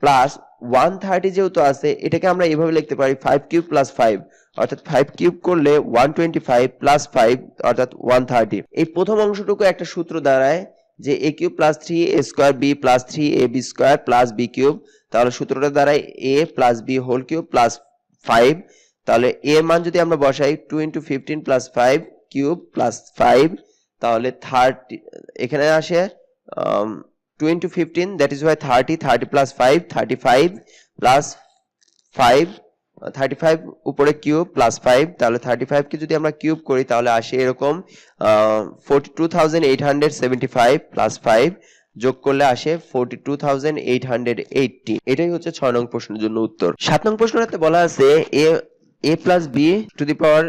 প্লাস 130 যেহেতু আছে এটাকে আমরা এভাবে লিখতে পারি 5³ + 5, অর্থাৎ 5³ করলে 125 + 5 অর্থাৎ 130। এই প্রথম অংশটুকু একটা সূত্র দাঁড়ায় যে a³ + 3a² b + 3ab² + b³। তাহলে সূত্রটা দাঁড়ায় a + b whole cube plus 5। তাহলে a এর মান যদি আমরা বসাই 2 * 15 + 5 কিউব প্লাস 5 তাহলে 30 এখানে আসে 2 * 15 that is why 30, 30 + 5 35 প্লাস 5, 35 উপরে কিউব প্লাস 5, তাহলে 35 কে যদি আমরা কিউব করি তাহলে আসে এরকম 42,875 প্লাস 5 যোগ করলে আসে 42,880। এটাই হচ্ছে 6 নং প্রশ্নের জন্য উত্তর। 7 নং প্রশ্নটাতে বলা আছে a + b to the power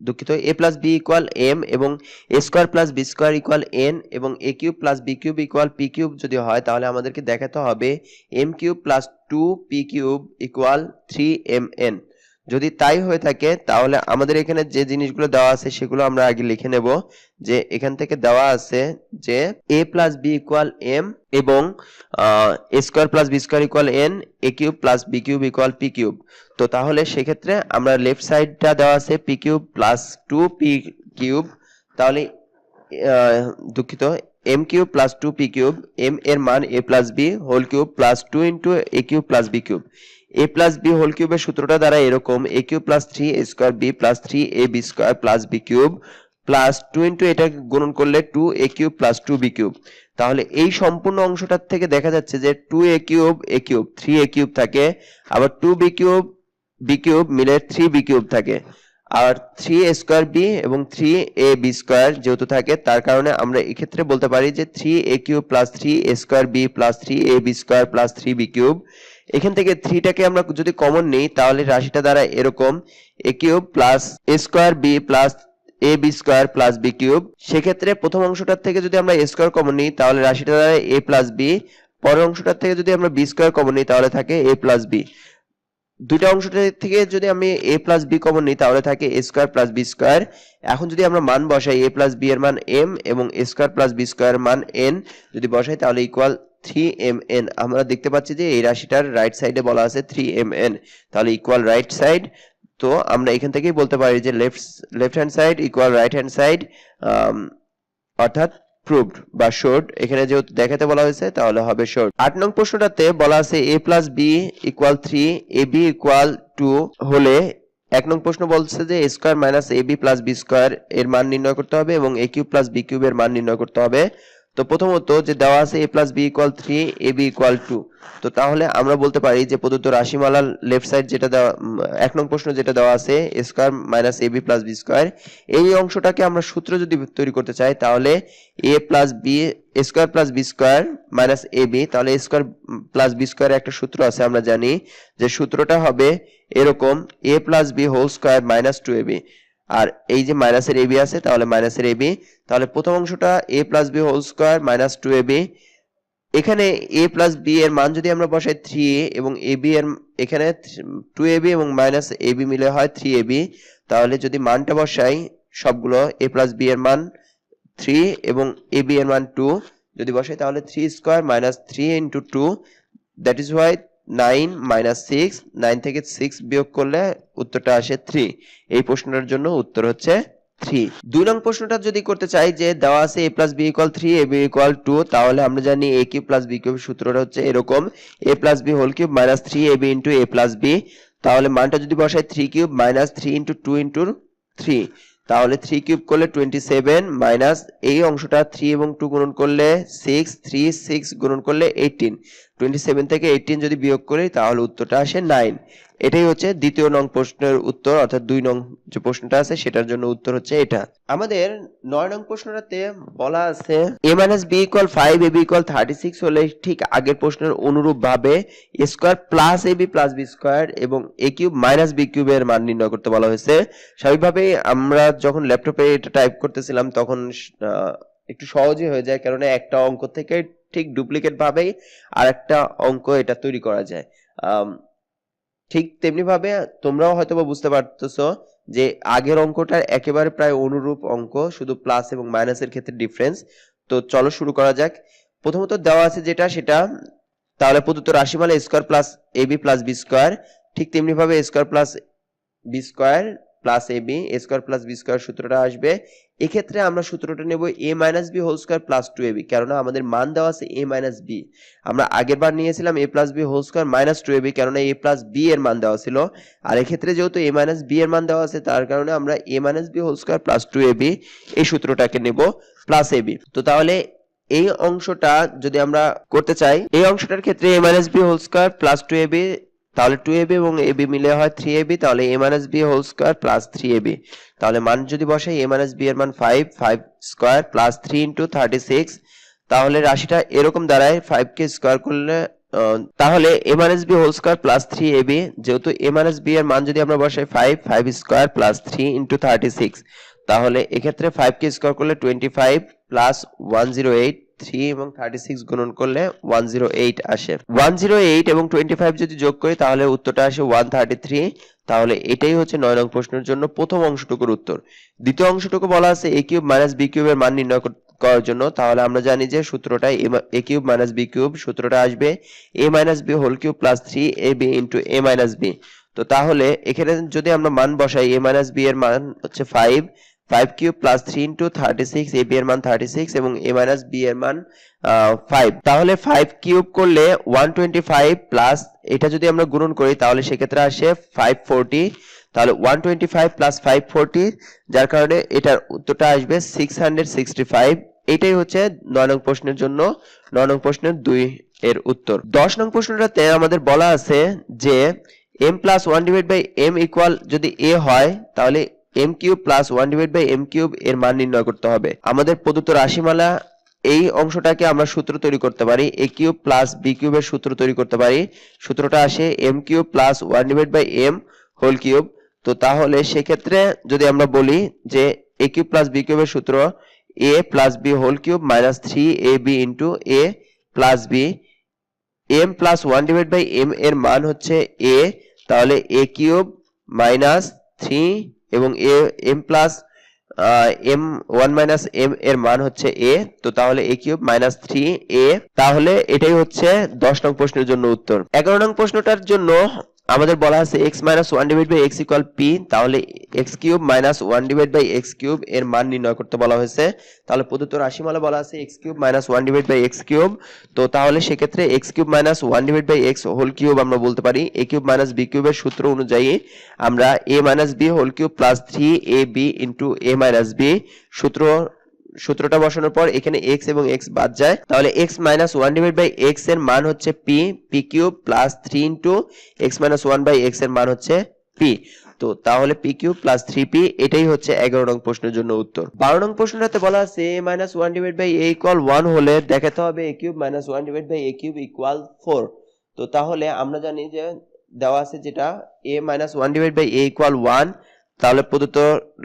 দুঃখিত, a plus b equal m এবং a square plus b square equal n এবং a cube plus b cube equal p cube যদি হয় তাহলে আমাদেরকে দেখাতে হবে m cube plus 2p cube equal 3mn। যদি তাই হয়ে থাকে তাহলে আমাদের এখানে যে জিনিসগুলো দেওয়া আছে সেগুলো আমরা আগে লিখে নেব। যে এখান থেকে দেওয়া আছে যে a plus b equal m এবং a square plus b square equal n, a cube plus b cube equal p cube. তো তাহলে সেক্ষেত্রে আমরা লেফট সাইডটা দেওয়া আছে P cube plus 2p cube, তাহলে দুঃখিত, m cube plus 2p cube, m এর মান a plus b whole cube plus 2 into a cube plus b cube. a plus b whole কিউবের সূত্রটা দ্বারা এরকম a cube plus 3a square b plus 3ab square plus b cube plus 2 into এটা গুণন করলে 2a cube plus 2b cube. তাহলে এই সম্পূর্ণ অংশটার থেকে দেখা যাচ্ছে যে 2a কিউব 3a কিউব থাকে, আবার 2b কিউব বি কিউব মিলে 3b কিউব থাকে, আর 3a স্কোয়ার বি এবং 3ab স্কোয়ার যেহেতু থাকে তার কারণে আমরা এক্ষেত্রে বলতে পারি যে 3a cube plus 3a square b plus 3ab square plus 3b cube. এখান থেকে 3টাকে আমরা যদি কমন নিই তাহলে রাশিটা দ্বারা এরকম a cube plus a square b plus ab square plus b cube. সেক্ষেত্রে প্রথম অংশটার থেকে যদি আমরা a স্কোয়ার কমন নিই তাহলে রাশিটা দ্বারা a প্লাস b, পরের অংশটার থেকে যদি আমরা b স্কোয়ার কমন নিই তাহলে থাকে a প্লাস b। দুইটা অংশটা থেকে যদি আমি a প্লাস বি কমন নিই তাহলে থাকে a square plus b square. এখন যদি আমরা মান বসাই a প্লাস বি এর মান m এবং a square plus b square মান n যদি বসাই তাহলে ইকুয়াল 3mn। আমরা দেখতে পাচ্ছি যে এই রাশিটার রাইট সাইডে বলা আছে 3mn, তাহলে ইকুয়াল রাইট সাইড। তো আমরা এখান থেকেই বলতে পারি যে left hand side equal right hand side, অর্থাৎ প্রুভড বা শোড। এখানে যেহেতু দেখাতে বলা হয়েছে তাহলে হবে শোড। 8 নং প্রশ্নটাতে বলা আছে a plus b equal 3, ab equal 2 হলে 1 নং প্রশ্ন বলছে যে a square minus ab plus b square এর মান নির্ণয় করতে হবে এবং a cube plus b cube এর মান নির্ণয় করতে হবে। তো প্রথমত যে দেওয়া আছে a plus b equal 3, ab equal 2, তো তাহলে আমরা বলতে পারি যে প্রদত্ত রাশিমালার লেফট সাইড যেটা দেওয়া 1 নং প্রশ্ন যেটা দেওয়া আছে a square minus ab plus b square, এই অংশটাকে আমরা সূত্র যদি তৈরি করতে চাই তাহলে a plus b square plus b square minus ab, তাহলে a square plus b square একটা সূত্র আছে আমরা জানি যে সূত্রটা হবে এরকম a plus b whole square minus 2ab, আর এই যে মাইনাসের ab আছে তাহলে মাইনাসের ab। তাহলে প্রথম অংশটা a plus b whole square minus 2ab, এখানে a প্লাস বি এর মান যদি আমরা বসাই 3a এবং ab এর এখানে 2ab এবং মাইনাস ab মিলে হয় 3ab, তাহলে যদি মানটা বসাই সবগুলো a প্লাস বি এর মান 3 এবং ab এর মান 2 যদি বসাই তাহলে 3 square minus 3 into 2, that is Y 9 minus 6, 9 থেকে 6 বিয়োগ করলে উত্তরটা আসে 3। এই প্রশ্নটার জন্য উত্তর হচ্ছে 3। 2 নং প্রশ্নটা যদি করতে চাই যে দেওয়া আছে a plus b equal 3, ab equal 2, তাহলে আমরা জানি a cube plus b cube সূত্রটা হচ্ছে এরকম a plus b whole cube minus 3ab into a plus b। তাহলে মানটা যদি বসাই 3 কিউব মাইনাস 3 ইন্টু 2 ইন্টু 3, তাহলে 3 কিউব করলে 27 মাইনাস এই অংশটা 3 এবং 2 গুণন করলে 6, 3 6 গুণন করলে 18, 27 থেকে 18 যদি বিয়োগ করি তাহলে উত্তরটা আসে 9। এটাই হচ্ছে দ্বিতীয় নং প্রশ্নের উত্তর, অর্থাৎ 2 নং যে প্রশ্নটা আছে সেটার জন্য উত্তর হচ্ছে এটা। আমাদের 9 নং প্রশ্নটাতে বলা আছে a b equal 5, ab equal 36 হলে ঠিক আগের প্রশ্নের অনুরূপ ভাবে a square plus ab plus b square এবং a কিউব মাইনাস b কিউবের মান নির্ণয় করতে বলা হয়েছে। স্বাভাবিকভাবেই আমরা যখন ল্যাপটপে এটা টাইপ করতেছিলাম তখন একটু সহজই হয়ে যায়, কারণ একটা অঙ্ক থেকে ঠিক ডুপ্লিকেট ভাবেই আরেকটা অঙ্ক এটা তৈরি করা যায়। ঠিক তেমনি ভাবে তোমরাও হয়তো বুঝতে পারতেছো যে আগের অঙ্কটার একেবারে প্রায় অনুরূপ অঙ্ক, শুধু প্লাস এবং মাইনাসের ক্ষেত্রে ডিফারেন্স। তো চলো শুরু করা যাক। প্রথমত দেওয়া আছে যেটা সেটা, তাহলে প্রদত্ত রাশিমালা a square plus ab plus b square, ঠিক তেমনি ভাবে a square plus b square plus ab, a square plus b square সূত্রটা আসবে। এক্ষেত্রে আমরা সূত্রটা নেব a minus b whole square plus 2ab, কারণ আমাদের মান দেওয়া আছে a মাইনাস b। আমরা আগের বার নিয়েছিলাম a plus b whole square minus 2ab, কারণ a প্লাস b এর মান দেওয়া ছিল। আর এক্ষেত্রে যেহেতু a মাইনাস b এর মান দেওয়া আছে তার কারণে আমরা a minus b whole square plus 2ab এই সূত্রটাকে নেব প্লাস ab। তো তাহলে এই অংশটা যদি আমরা করতে চাই, এই অংশটার ক্ষেত্রে a minus b whole square plus 2ab, তাহলে 2ab এবং ab মিলে হয় 3ab, তাহলে a minus b whole square plus 3ab। তাহলে মান যদি বসাই a মাইনাস b এর মান 5 স্কয়ার প্লাস 3 ইন্টু 36, তাহলে রাশিটা এরকম দাঁড়ায় 5 কে স্কয়ার করলে তাহলে a minus b whole square plus 3ab, যেহেতু a মাইনাস বি এর মান যদি আমরা বসাই 5 স্কয়ার প্লাস 3 ইন্টু 36, তাহলে এক্ষেত্রে 5 কে স্কয়ার করলে 25 প্লাস 108, 3 এবং 36 গুণন করলে 108 আসে। 108 এবং 25 যদি যোগ করি তাহলে উত্তরটা আসে 133। তাহলে এটাই হচ্ছে 9 নং প্রশ্নের জন্য প্রথম অংশটুকুর উত্তর। দ্বিতীয় অংশটুকু বলা আছে a কিউব মাইনাস b কিউবের মান নির্ণয় করার জন্য। তাহলে আমরা জানি যে সূত্রটা a cube minus b cube, সূত্রটা আসবে a minus b whole cube plus 3ab into a minus b। তো তাহলে এখানে যদি আমরা মান বসাই a মাইনাস b এর মান হচ্ছে 5 কিউব প্লাস 3 ইন্টু 36, ab এর মান 36 এবং a মাইনাস b এর মান 5। তাহলে 5 কিউব করলে 125 প্লাস এটা যদি আমরা গুণন করি তাহলে সেক্ষেত্রে আসে 540। তাহলে 125 প্লাস 540, যার কারণে এটার উত্তরটা আসবে 665। এটাই হচ্ছে 9 নং প্রশ্নের জন্য 9 নং প্রশ্নের 2 এর উত্তর। 10 নং প্রশ্নটাতে আমাদের বলা আছে যে m plus 1 divide by m equal যদি a হয় তাহলে m cube plus 1 divide by m cube এর মান নির্ণয় করতে হবে। আমাদের প্রদত্ত রাশিমালা এই অংশটাকে আমরা সূত্র তৈরি করতে পারি, a কিউব প্লাস b কিউবের সূত্র তৈরি করতে পারি। সূত্রটা আসে m cube plus 1 divide by m whole cube. তো তাহলে সেক্ষেত্রে যদি আমরা বলি যে a কিউব প্লাস b কিউবের সূত্র a plus b whole cube minus 3ab into a plus b, m plus 1 divide by m এর মান হচ্ছে a, তাহলে a কিউব মাইনাস 3 এবং m plus m 1 minus m এর মান হচ্ছে a। তো তাহলে a কিউব মাইনাস 3a। তাহলে এটাই হচ্ছে 10 নং প্রশ্নের জন্য উত্তর। 11 নং প্রশ্নটার জন্য আমাদের বলা আছে x minus 1 divide by x equal p। তাহলে x cube minus 1 divide by x cube এর মান নির্ণয় করতে বলা হয়েছে। তাহলে প্রদত্ত রাশিমালা বলা আছে x cube minus 1 divide by x cube. তো তাহলে সেক্ষেত্রে x cube minus 1 divide by x whole cube আমরা বলতে পারি a কিউব মাইনাস b কিউবের সূত্র অনুযায়ী আমরা a minus b whole cube plus 3ab into a minus b। সূত্রটা বসানোর পর এখানে x এবং x বাদ যায়, তাহলে x minus 1 divide by x এর মান হচ্ছে p cube plus 3 into x minus 1 by x এর মান হচ্ছে p। তো তাহলে p কিউব প্লাস 3p, এটাই হচ্ছে 11 নং প্রশ্নের জন্য উত্তর। 12 নং প্রশ্নটাতে বলা আছে a minus 1 divide by a equal 1 হলে দেখাতে হবে a cube minus 1 divide by a cube equal 4। তো তাহলে আমরা জানি যে দেওয়া আছে যেটা a minus 1 divide by a equal 1। তাহলে প্রদত্ত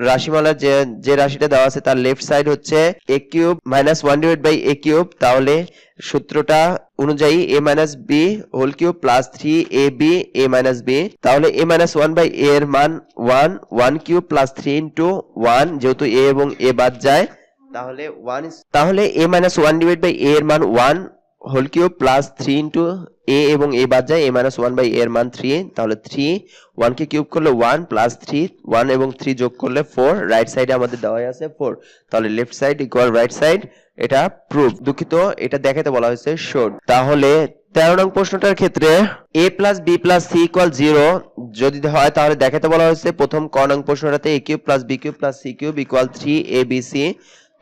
রাশিমালার যে রাশিটা দেওয়া আছে তার লেফট সাইড হচ্ছে a cube minus 1 divide by a cube. তাহলে সূত্রটা অনুযায়ী a minus b whole cube plus 3ab a minus b। তাহলে a মাইনাস 1 বাই a এর মান 1 কিউব প্লাস 3 ইন্টু 1, যেহেতু a এবং a বাদ যায় তাহলে a minus 1 divide by a এর মান 1 whole cube plus 3 into a এবং a বাদ যায় a মাইনাস 1 বাই a এর মান 3। তাহলে 3 1 কে কিউব করলে 1 প্লাস 3 1 এবং 3 যোগ করলে 4, রাইট সাইডে আমাদের দেওয়া আছে 4। তাহলে left side equal right side, এটা প্রুফ। দুঃখিত, এটা দেখাতে বলা হয়েছে শোড। তাহলে 13 নং প্রশ্নটার ক্ষেত্রে a plus b plus c equal 0 যদি হয় তাহলে দেখাতে বলা হয়েছে প্রথম ক নং প্রশ্নটাতে a cube plus b cube plus c cube equal 3abc।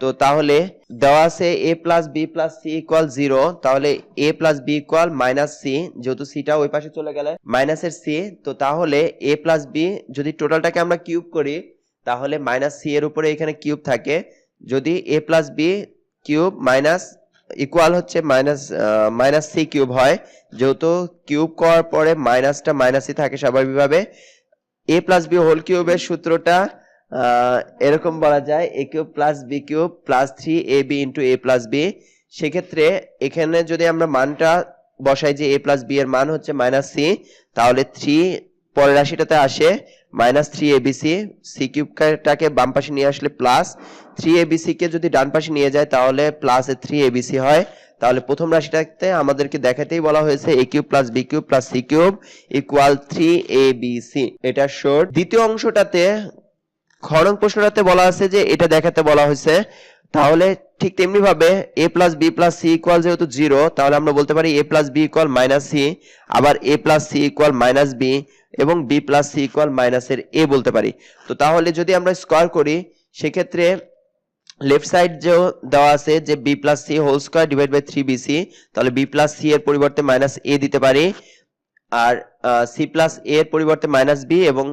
তো তাহলে দেওয়া আছে a plus b plus c equal 0, তাহলে a plus b equal minus c, যেহেতু c টা ওই পাশে চলে গেলে মাইনাসের c। তো তাহলে a প্লাস b যদি টোটালটাকে আমরা কিউব করি তাহলে মাইনাস c এর উপরে এখানে কিউব থাকে। যদি a plus b cube minus equal হচ্ছে মাইনাস c কিউব হয়, যেহেতু কিউব করার পরে মাইনাসটা মাইনাসই থাকে স্বাভাবিকভাবে। a প্লাস b হোল কিউবের সূত্রটা এরকম বলা যায় a cube plus b cube plus 3ab into a plus b। সেক্ষেত্রে এখানে যদি আমরা মানটা বসাই যে a প্লাস b এর মান হচ্ছে মাইনাস c, তাহলে 3 পরের রাশিটাতে আসে মাইনাস 3abc, c কিউবটাকে বাম পাশে নিয়ে আসলে প্লাস 3abc কে যদি ডান পাশে নিয়ে যায় তাহলে প্লাস 3abc হয়। তাহলে প্রথম রাশিটাতে আমাদেরকে দেখাতেই বলা হয়েছে a cube plus b cube plus c cube equal 3abc, এটা শর্ট। দ্বিতীয় অংশটাতে খ নং প্রশ্নটাতে বলা আছে যে এটা দেখাতে বলা হয়েছে। তাহলে ঠিক তেমনি ভাবে a plus b plus c equal যেহেতু 0, তাহলে আমরা বলতে পারি a plus b equal minus c, আবার a plus c equal minus b এবং b প্লাস c ইকুয়াল মাইনাসের a বলতে পারি। তো তাহলে যদি আমরা স্কয়ার করি সেক্ষেত্রে লেফট সাইড যে দেওয়া আছে যে b plus c whole square divide by 3bc, তাহলে b প্লাস c এর পরিবর্তে মাইনাস a দিতে পারি, আর c প্লাস a এর পরিবর্তে মাইনাস b এবং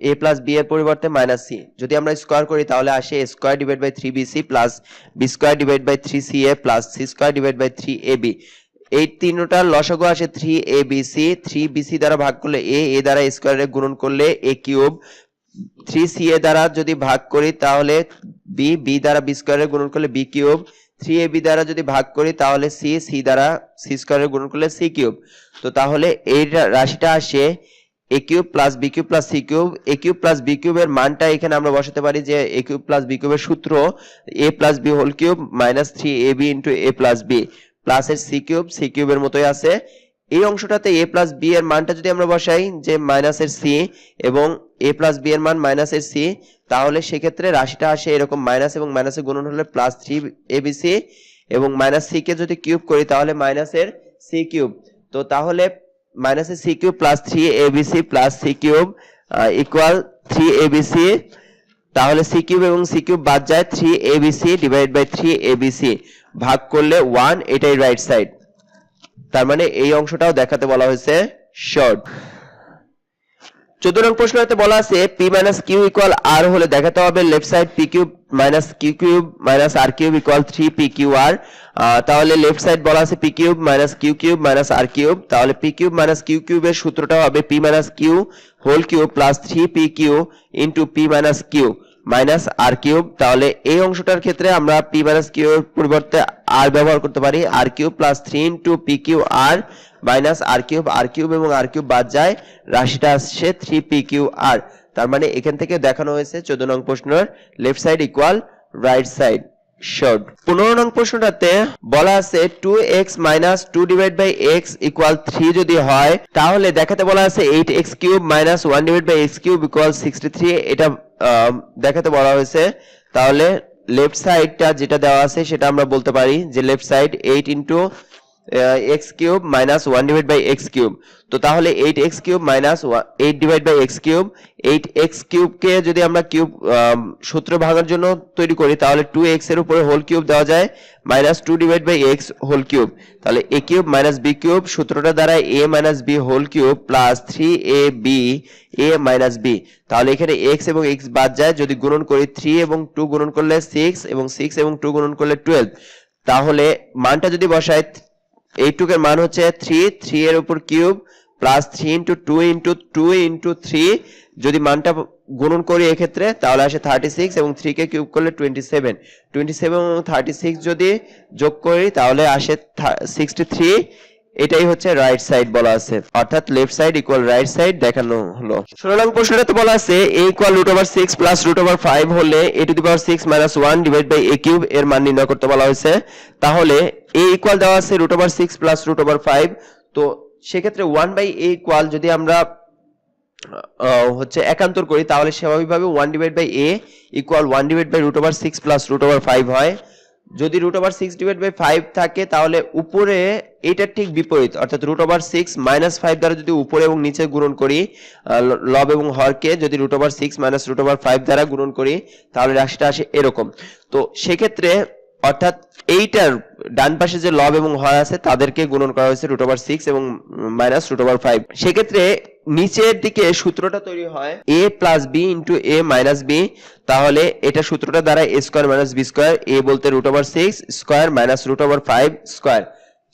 a প্লাস b এর পরিবর্তে মাইনাস c। যদি আমরা স্কয়ার করি তাহলে আসে a square divide by 3bc plus b square divide by 3ca plus c square divide by 3ab। এই তিনটার লসাগু আসে 3abc, 3bc দ্বারা ভাগ করলে a দ্বারা স্কয়ারে গুণন করলে a কিউব, 3ca দ্বারা যদি ভাগ করি তাহলে b দ্বারা b স্কয়ারে গুণন করলে b কিউব, 3ab দ্বারা যদি ভাগ করি তাহলে c দ্বারা c স্কয়ারে গুণন করলে c কিউব। তো তাহলে এই রাশিটা আসে a cube plus b cube plus c cube. a cube plus b কিউবের মানটা এখানে আমরা বসাতে পারি যে a কিউব প্লাস b কিউবের সূত্র a plus b whole cube minus 3ab into a plus b plus এর c কিউবের মতোই আছে। এই অংশটাতে a প্লাস b এর মানটা যদি আমরা বসাই যে মাইনাস এর c এবং a প্লাস b এর মান মাইনাস এর c, তাহলে সেক্ষেত্রে রাশিটা আসে এরকম মাইনাস এবং মাইনাসে গুণন হলে প্লাস 3abc এবং মাইনাস c কে যদি কিউব করি তাহলে মাইনাস এর c কিউব। তো তাহলে মাইনাস এর c cube plus 3abc plus c cube equal 3abc। তাহলে c কিউব এবং c কিউব বাদ যায়, 3abc ডিভাইড বাই 3abc ভাগ করলে 1, এটাই রাইট সাইড। তার মানে এই অংশটাও দেখাতে বলা হয়েছে শর্ট। 14 নং প্রশ্নতে বলা আছে p minus q equal r হলে দেখাতে হবে left side p cube minus q cube minus r cube equal 3pqr। তাহলে লেফট সাইড বলা আছে p cube minus q cube minus r cube. তাহলে p কিউব মাইনাস q কিউবের সূত্রটা হবে p minus q whole cube plus 3pq into p minus q minus r cube. তাহলে এই অংশটার ক্ষেত্রে আমরা p মাইনাস q এর পরিবর্তে r ব্যবহার করতে পারি, r cube plus 3 into pqr minus r cube এবং r কিউব বাদ যায়, রাশিটা আসছে 3pqr। তার মানে এখান থেকে দেখানো হয়েছে 14 নং প্রশ্নের left side equal right side short. 15 নং প্রশ্নটাতে বলা আছে 2x minus 2 divide by x equal 3 যদি হয় তাহলে দেখাতে বলা আছে 8x cube minus 1 divide by x cube equal 63, এটা দেখাতে বলা হয়েছে। তাহলে লেফট সাইডটা যেটা দেওয়া আছে সেটা আমরা বলতে পারি যে left side 8 into x cube minus 1 divide by x cube. তো তাহলে 8x cube minus 8 divide by x cube, 8x cube কে যদি আমরা কিউব সূত্র ভাঙার জন্য তৈরি করি তাহলে 2x এর উপরে হোল কিউব দেওয়া যায় minus 2 divide by x whole cube. তাহলে a cube minus b cube সূত্রটা দ্বারা a minus b whole cube plus 3ab a minus b। তাহলে এখানে x এবং x বাদ যায়, যদি গুণন করি 3 এবং 2 গুণন করলে 6 এবং 6 এবং 2 গুণন করলে 12। তাহলে মানটা যদি বসাই এইটুকের মান হচ্ছে 3 এর উপর cube plus 3 into 2 into 2 into 3, যদি মানটা গুণন করি এক্ষেত্রে তাহলে আসে 36 এবং 3 কে কিউব করলে 27 এবং 36 যদি যোগ করি তাহলে আসে 63, এটাই হচ্ছে রাইট সাইড বলা আছে, অর্থাৎ left side equal right side দেখানো হলো। 16 নং প্রশ্নটাতে বলা আছে a ইকুয়াল √6 প্লাস √5 হলে a to the power 6 minus 1 divide by a cube এর মান নির্ণয় করতে বলা হয়েছে। তাহলে a ইকুয়াল দেওয়া আছে √6 প্লাস √5, তো সেক্ষেত্রে 1 বাই a ইকুয়াল যদি আমরা হচ্ছে একান্তর করি তাহলে স্বাভাবিকভাবে 1 divide by a equal 1 divide by √6 plus √5 হয়। যদি √6 ডিভাইড বাই 5 থাকে তাহলে উপরে এটা ঠিক বিপরীত, অর্থাৎ √6 মাইনাস 5 দ্বারা যদি উপরে এবং নিচে গুণন করি লব এবং হরকে যদি √6 মাইনাস √5 দ্বারা গুণন করি তাহলে রাশিটা আসে এরকম। তো সেক্ষেত্রে অর্থাৎ এইটার ডান পাশে যে লব এবং হর আছে তাদেরকে গুণন করা হয়েছে √6 এবং মাইনাস √5। সেক্ষেত্রে নিচের দিকে সূত্রটা তৈরি হয় a plus b into a minus b। তাহলে এটা সূত্রটা দ্বারা a square minus b square, a বলতে √6 স্কয়ার মাইনাস √5 স্কয়ার।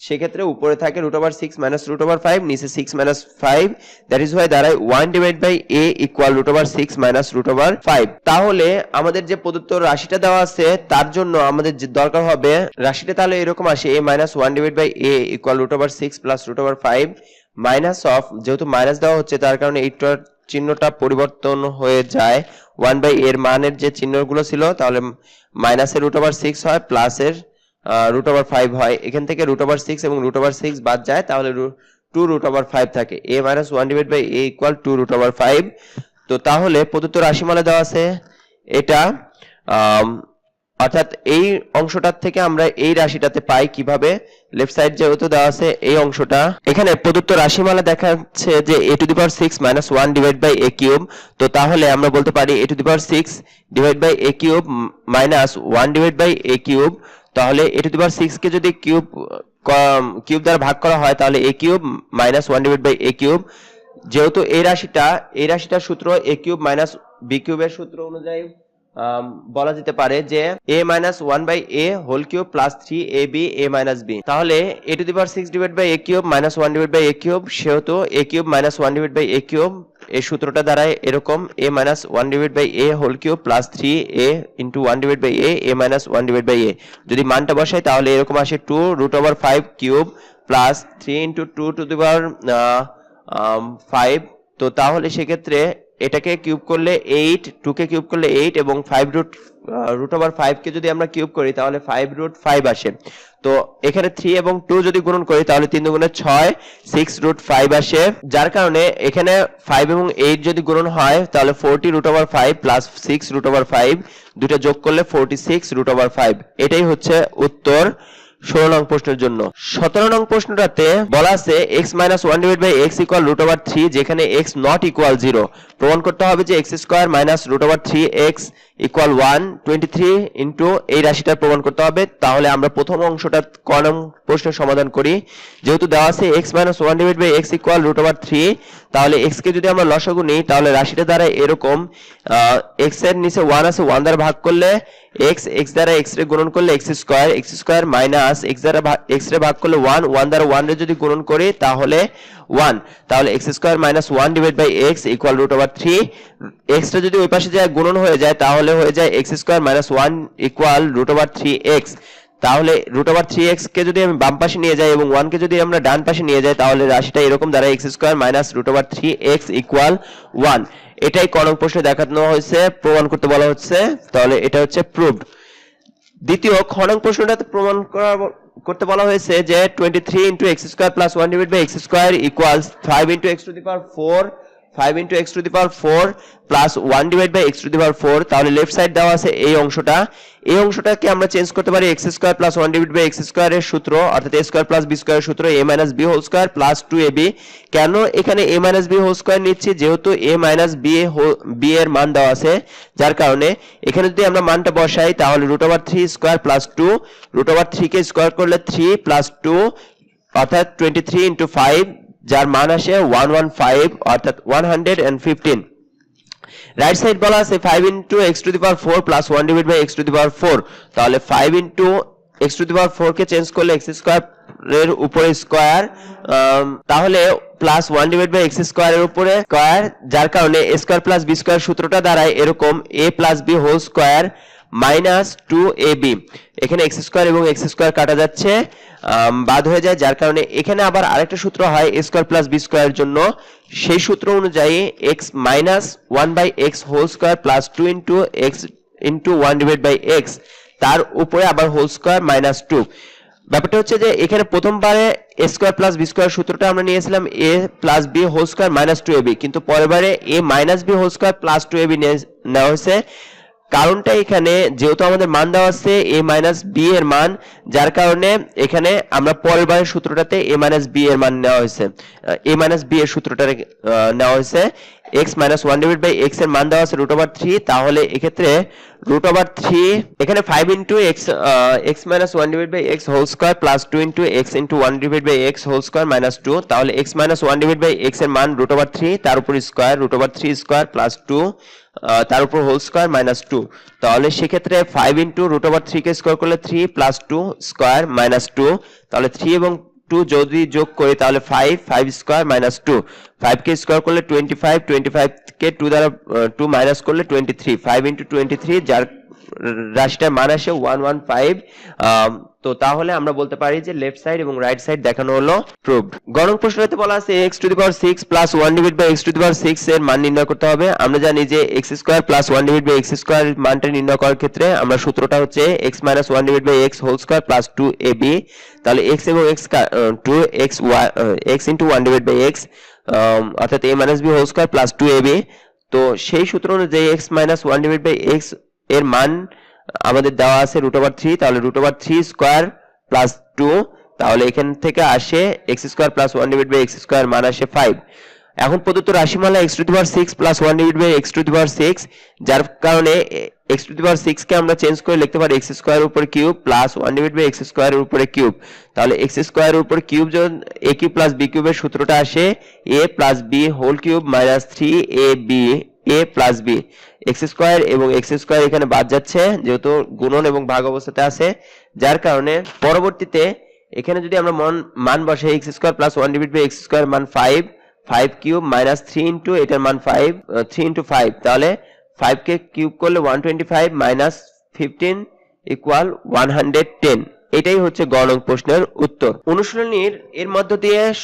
সেক্ষেত্রে উপরে থাকে √6 মাইনাস √5, নিচে 6 মাইনাস 5, দ্যাট ইজ ওয়াই দাঁড়ায় 1 divide by a equal √6 minus √5। তাহলে আমাদের যে প্রদত্ত রাশিটা দেওয়া আছে তার জন্য আমাদের যে দরকার হবে রাশিটা তাহলে এরকম আসে a minus 1 divide by a equal √6 plus √5 minus of, যেহেতু মাইনাস দেওয়া হচ্ছে তার কারণে এইটার চিহ্নটা পরিবর্তন হয়ে যায়, 1 বাই এর মানের যে চিহ্নগুলো ছিল তাহলে মাইনাসের √6 হয় প্লাসের √5 হয়। এখান থেকে √6 এবং √6 বাদ যায় তাহলে 2√5 থাকে, a minus 1 divide by a equal 2√5। তো তাহলে প্রদত্ত রাশিমালা দেওয়া আছে এটা, অর্থাৎ এই অংশটার থেকে আমরা এই রাশিটাতে পাই কিভাবে, লেফট সাইড যেহেতু দেওয়া আছে এই অংশটা, এখানে প্রদত্ত রাশিমালা দেখাচ্ছে যে a to the power 6 minus 1 divide by a cube. তো তাহলে আমরা বলতে পারি a to the power 6 divide by a cube minus 1 divide by a cube. তাহলে a টু দি পাওয়ার 6 কে যদি কিউব দ্বারা ভাগ করা হয় তাহলে a cube minus 1 divide by a cube. যেহেতু এই রাশিটার সূত্র a কিউব মাইনাস b কিউবের সূত্র অনুযায়ী বলা যেতে পারে যে a minus 1 by a whole cube plus 3ab a minus b। তাহলে a to the power 6 divided by a cube minus 1 divided by a cube, সেহেতু a cube minus 1 divided by a cube এই সূত্রটা দাঁড়ায় এরকম a minus 1 divided by a whole cube plus 3a into 1 divided by a minus 1 divided by a। যদি মানটা বসাই তাহলে এরকম আসে 2 root over 5 cube plus 3 into 2 to the power 5। তো তাহলে সেক্ষেত্রে এটাকে কিউব করলে 8, 2 কে কিউব করলে 8 এবং 5 রুট ওভার 5 কে যদি আমরা কিউব করি তাহলে 5√5 আসে। তো এখানে 3 এবং 2 যদি গুণন করি তাহলে 3 দুগুণে 6, 6√5 আসে, যার কারণে এখানে 5 এবং 8 যদি গুণন হয় তাহলে 40√5 প্লাস 6√5 দুটো যোগ করলে 46√5। এটাই হচ্ছে উত্তর 16 নং প্রশ্নের জন্য। 17 নং প্রশ্নটাতে বলা আছে x minus 1 divided by x equal root over 3, যেখানে x not equal 0 প্রমাণ করতে হবে যে x square minus root over 3x equal 1 23 into এই রাশিটার প্রমাণ করতে হবে। তাহলে আমরা প্রথম অংশটা ক নং প্রশ্নের সমাধান করি। যেহেতু দেওয়া আছে x minus 1 divided by x equal root over 3, তাহলে x কে যদি আমরা লসাগু নিই তাহলে রাশিটা দ্বারা এরকম x এর নিচে 1 আছে, 1 দ্বারা ভাগ করলে x দ্বারা x রে গুণন করলে x স্কয়ার মাইনাস x দ্বারা x রে ভাগ করলে 1 দ্বারা 1 রে যদি গুণন করি তাহলে 1, তাহলে x square minus 1 divide by x equal root over 3। x টা যদি ওই পাশে যায় গুণন হয়ে যায় তাহলে হয়ে যায় x square minus 1 equal root over 3x। তাহলে রুট ওভার 3x কে যদি আমি বাম পাশে নিয়ে যাই এবং 1 কে যদি আমরা ডান পাশে নিয়ে যাই তাহলে রাশিটা এরকম দাঁড়ায় x square minus root over 3x equal 1। এটাই ক নং প্রশ্নে দেখানো হয়েছে, প্রমাণ করতে বলা হচ্ছে, তাহলে এটা হচ্ছে প্রুভড। দ্বিতীয় খ নং প্রশ্নটাতে প্রমাণ করতে বলা হয়েছে যে 23 into x square plus 1 divided by x square equals 5 into x to the power 4 5 into x to the power 4 plus 1 divided by x to the power 4। তাহলে লেফট সাইড দেওয়া আছে এই অংশটাকে আমরা চেঞ্জ করতে পারি x square plus 1 divided by x square এর সূত্র, অর্থাৎ a square plus b square এর সূত্র a minus b whole square plus 2ab। কেন এখানে a minus b whole square নিচ্ছি? যেহেতু a minus b এর মান দেওয়া আছে, যার কারণে এখানে যদি আমরা মানটা বসাই তাহলে root over 3 square plus 2, root over 3 কে স্কয়ার করলে 3 plus 2 অর্থাৎ 23 into 5, যার মান আসে 115 অর্থাৎ 115। রাইট সাইড বলা আছে 5 into x to the power 4 plus 1 divided by x to the power 4। তাহলে 5 into x to the power 4 কে চেঞ্জ করলে x স্কয়ার এর উপরে স্কয়ার, তাহলে plus 1 divided by x square এর উপরে স্কয়ার, যার কারণে a square plus b square সূত্রটা দাঁড়ায় এরকম a plus b whole square minus 2ab। এখানে x স্কয়ার এবং x স্কয়ার কাটা যাচ্ছে, বাদ হয়ে যায়, যার কারণে এখানে আবার আরেকটা সূত্র হয় a স্কয়ার প্লাস b স্কয়ারের জন্য। সেই সূত্র অনুযায়ী x minus 1 by x whole square plus 2 into x into 1 divided by x, তার উপরে আবার হোল স্কয়ার মাইনাস 2। ব্যাপারটা হচ্ছে যে এখানে প্রথমবারে a square plus b square সূত্রটা আমরা নিয়েছিলাম a plus b whole square minus 2ab, কিন্তু পরের বারে a minus b whole square plus 2ab নেওয়া হয়েছে। কারণটা এখানে যেহেতু আমাদের মান দেওয়া আছে a মাইনাস b এর মান, যার কারণে এখানে আমরা পরের বারের সূত্রটাতে a মাইনাস b এর মান নেওয়া হয়েছে, a মাইনাস b এর সূত্রটা নেওয়া হয়েছে। x minus 1 divide by x এর মান দেওয়া আছে রুট ওভার 3, তাহলে এক্ষেত্রে রুট ওভার 3 এখানে 5 into x minus 1 divide by x whole square plus 2 into x into 1 divide by x whole square minus 2। তাহলে x minus 1 divide by x এর মান রুট ওভার 3, তার উপর square root over 3 square plus 2 তার উপর হোল স্কয়ার মাইনাস 2। তাহলে সেক্ষেত্রে 5 into রুট ওভার 3 কে স্কয়ার করলে 3 প্লাস 2 স্কয়ার মাইনাস 2, তাহলে 3 এবং 2 যদি যোগ করি তাহলে 5 স্কয়ার মাইনাস 2, 5 কে স্কয়ার করলে 25 কে 2 দ্বারা 2 মাইনাস করলে 23, 5 into 23, যার রাশিটার মান আসে 115। তো তাহলে আমরা বলতে পারি যে লেফট সাইড এবং রাইট সাইড দেখানো হলো প্রুভড। গণক প্রশ্নতে বলা আছে x to the power 6 plus 1 divided by x to the power 6 এর মান নির্ণয় করতে হবে। আমরা জানি যে x square plus 1 divided by x square এর মানটা নির্ণয় করার ক্ষেত্রে আমরা সূত্রটা হচ্ছে x minus 1 divided by x whole square plus 2ab। তাহলে x এবং x 2x x into 1 divided by x অর্থাৎ a minus b whole square plus 2ab। তো সেই সূত্র অনুযায়ী x minus 1 divided by x এর মান আমাদের দেওয়া আছে রুট ওভার 3, তাহলে রুট ওভার 3 স্কয়ার প্লাস 2, তাহলে এখান থেকে আসে x square plus 1 divide by x square মান আসে 5। এখন প্রদত্ত রাশিমালা x to the power 6 plus 1 divide by x to the power 6, যার কারণে x টু দি পাওয়ার 6 কে আমরা চেঞ্জ করে লিখতে পারি x স্কয়ার এর উপর cube plus 1 divide by x square এর উপরে কিউব। তাহলে x স্কয়ার এর উপর কিউব যখন a কিউব প্লাস b কিউবের সূত্রটা আসে a plus b whole cube minus 3ab a plus b। X square এবং এক্স স্কোয়ার এখানে বাদ যাচ্ছে যেহেতু গুণন এবং ভাগ অবস্থাতে আছে, যার কারণে পরবর্তীতে এখানে যদি আমরা মান বসাই x square plus 1 divide by x square মান 5 কিউব মাইনাস 3 ইন্টু এটার মান 3 ইন্টু 5, তাহলে 5 কে কিউব করলে 125 মাইনাস 15 ইকুয়াল 110। এটাই হচ্ছে গ নং প্রশ্নের উত্তর। অনুশীলনীর এর মধ্য দিয়ে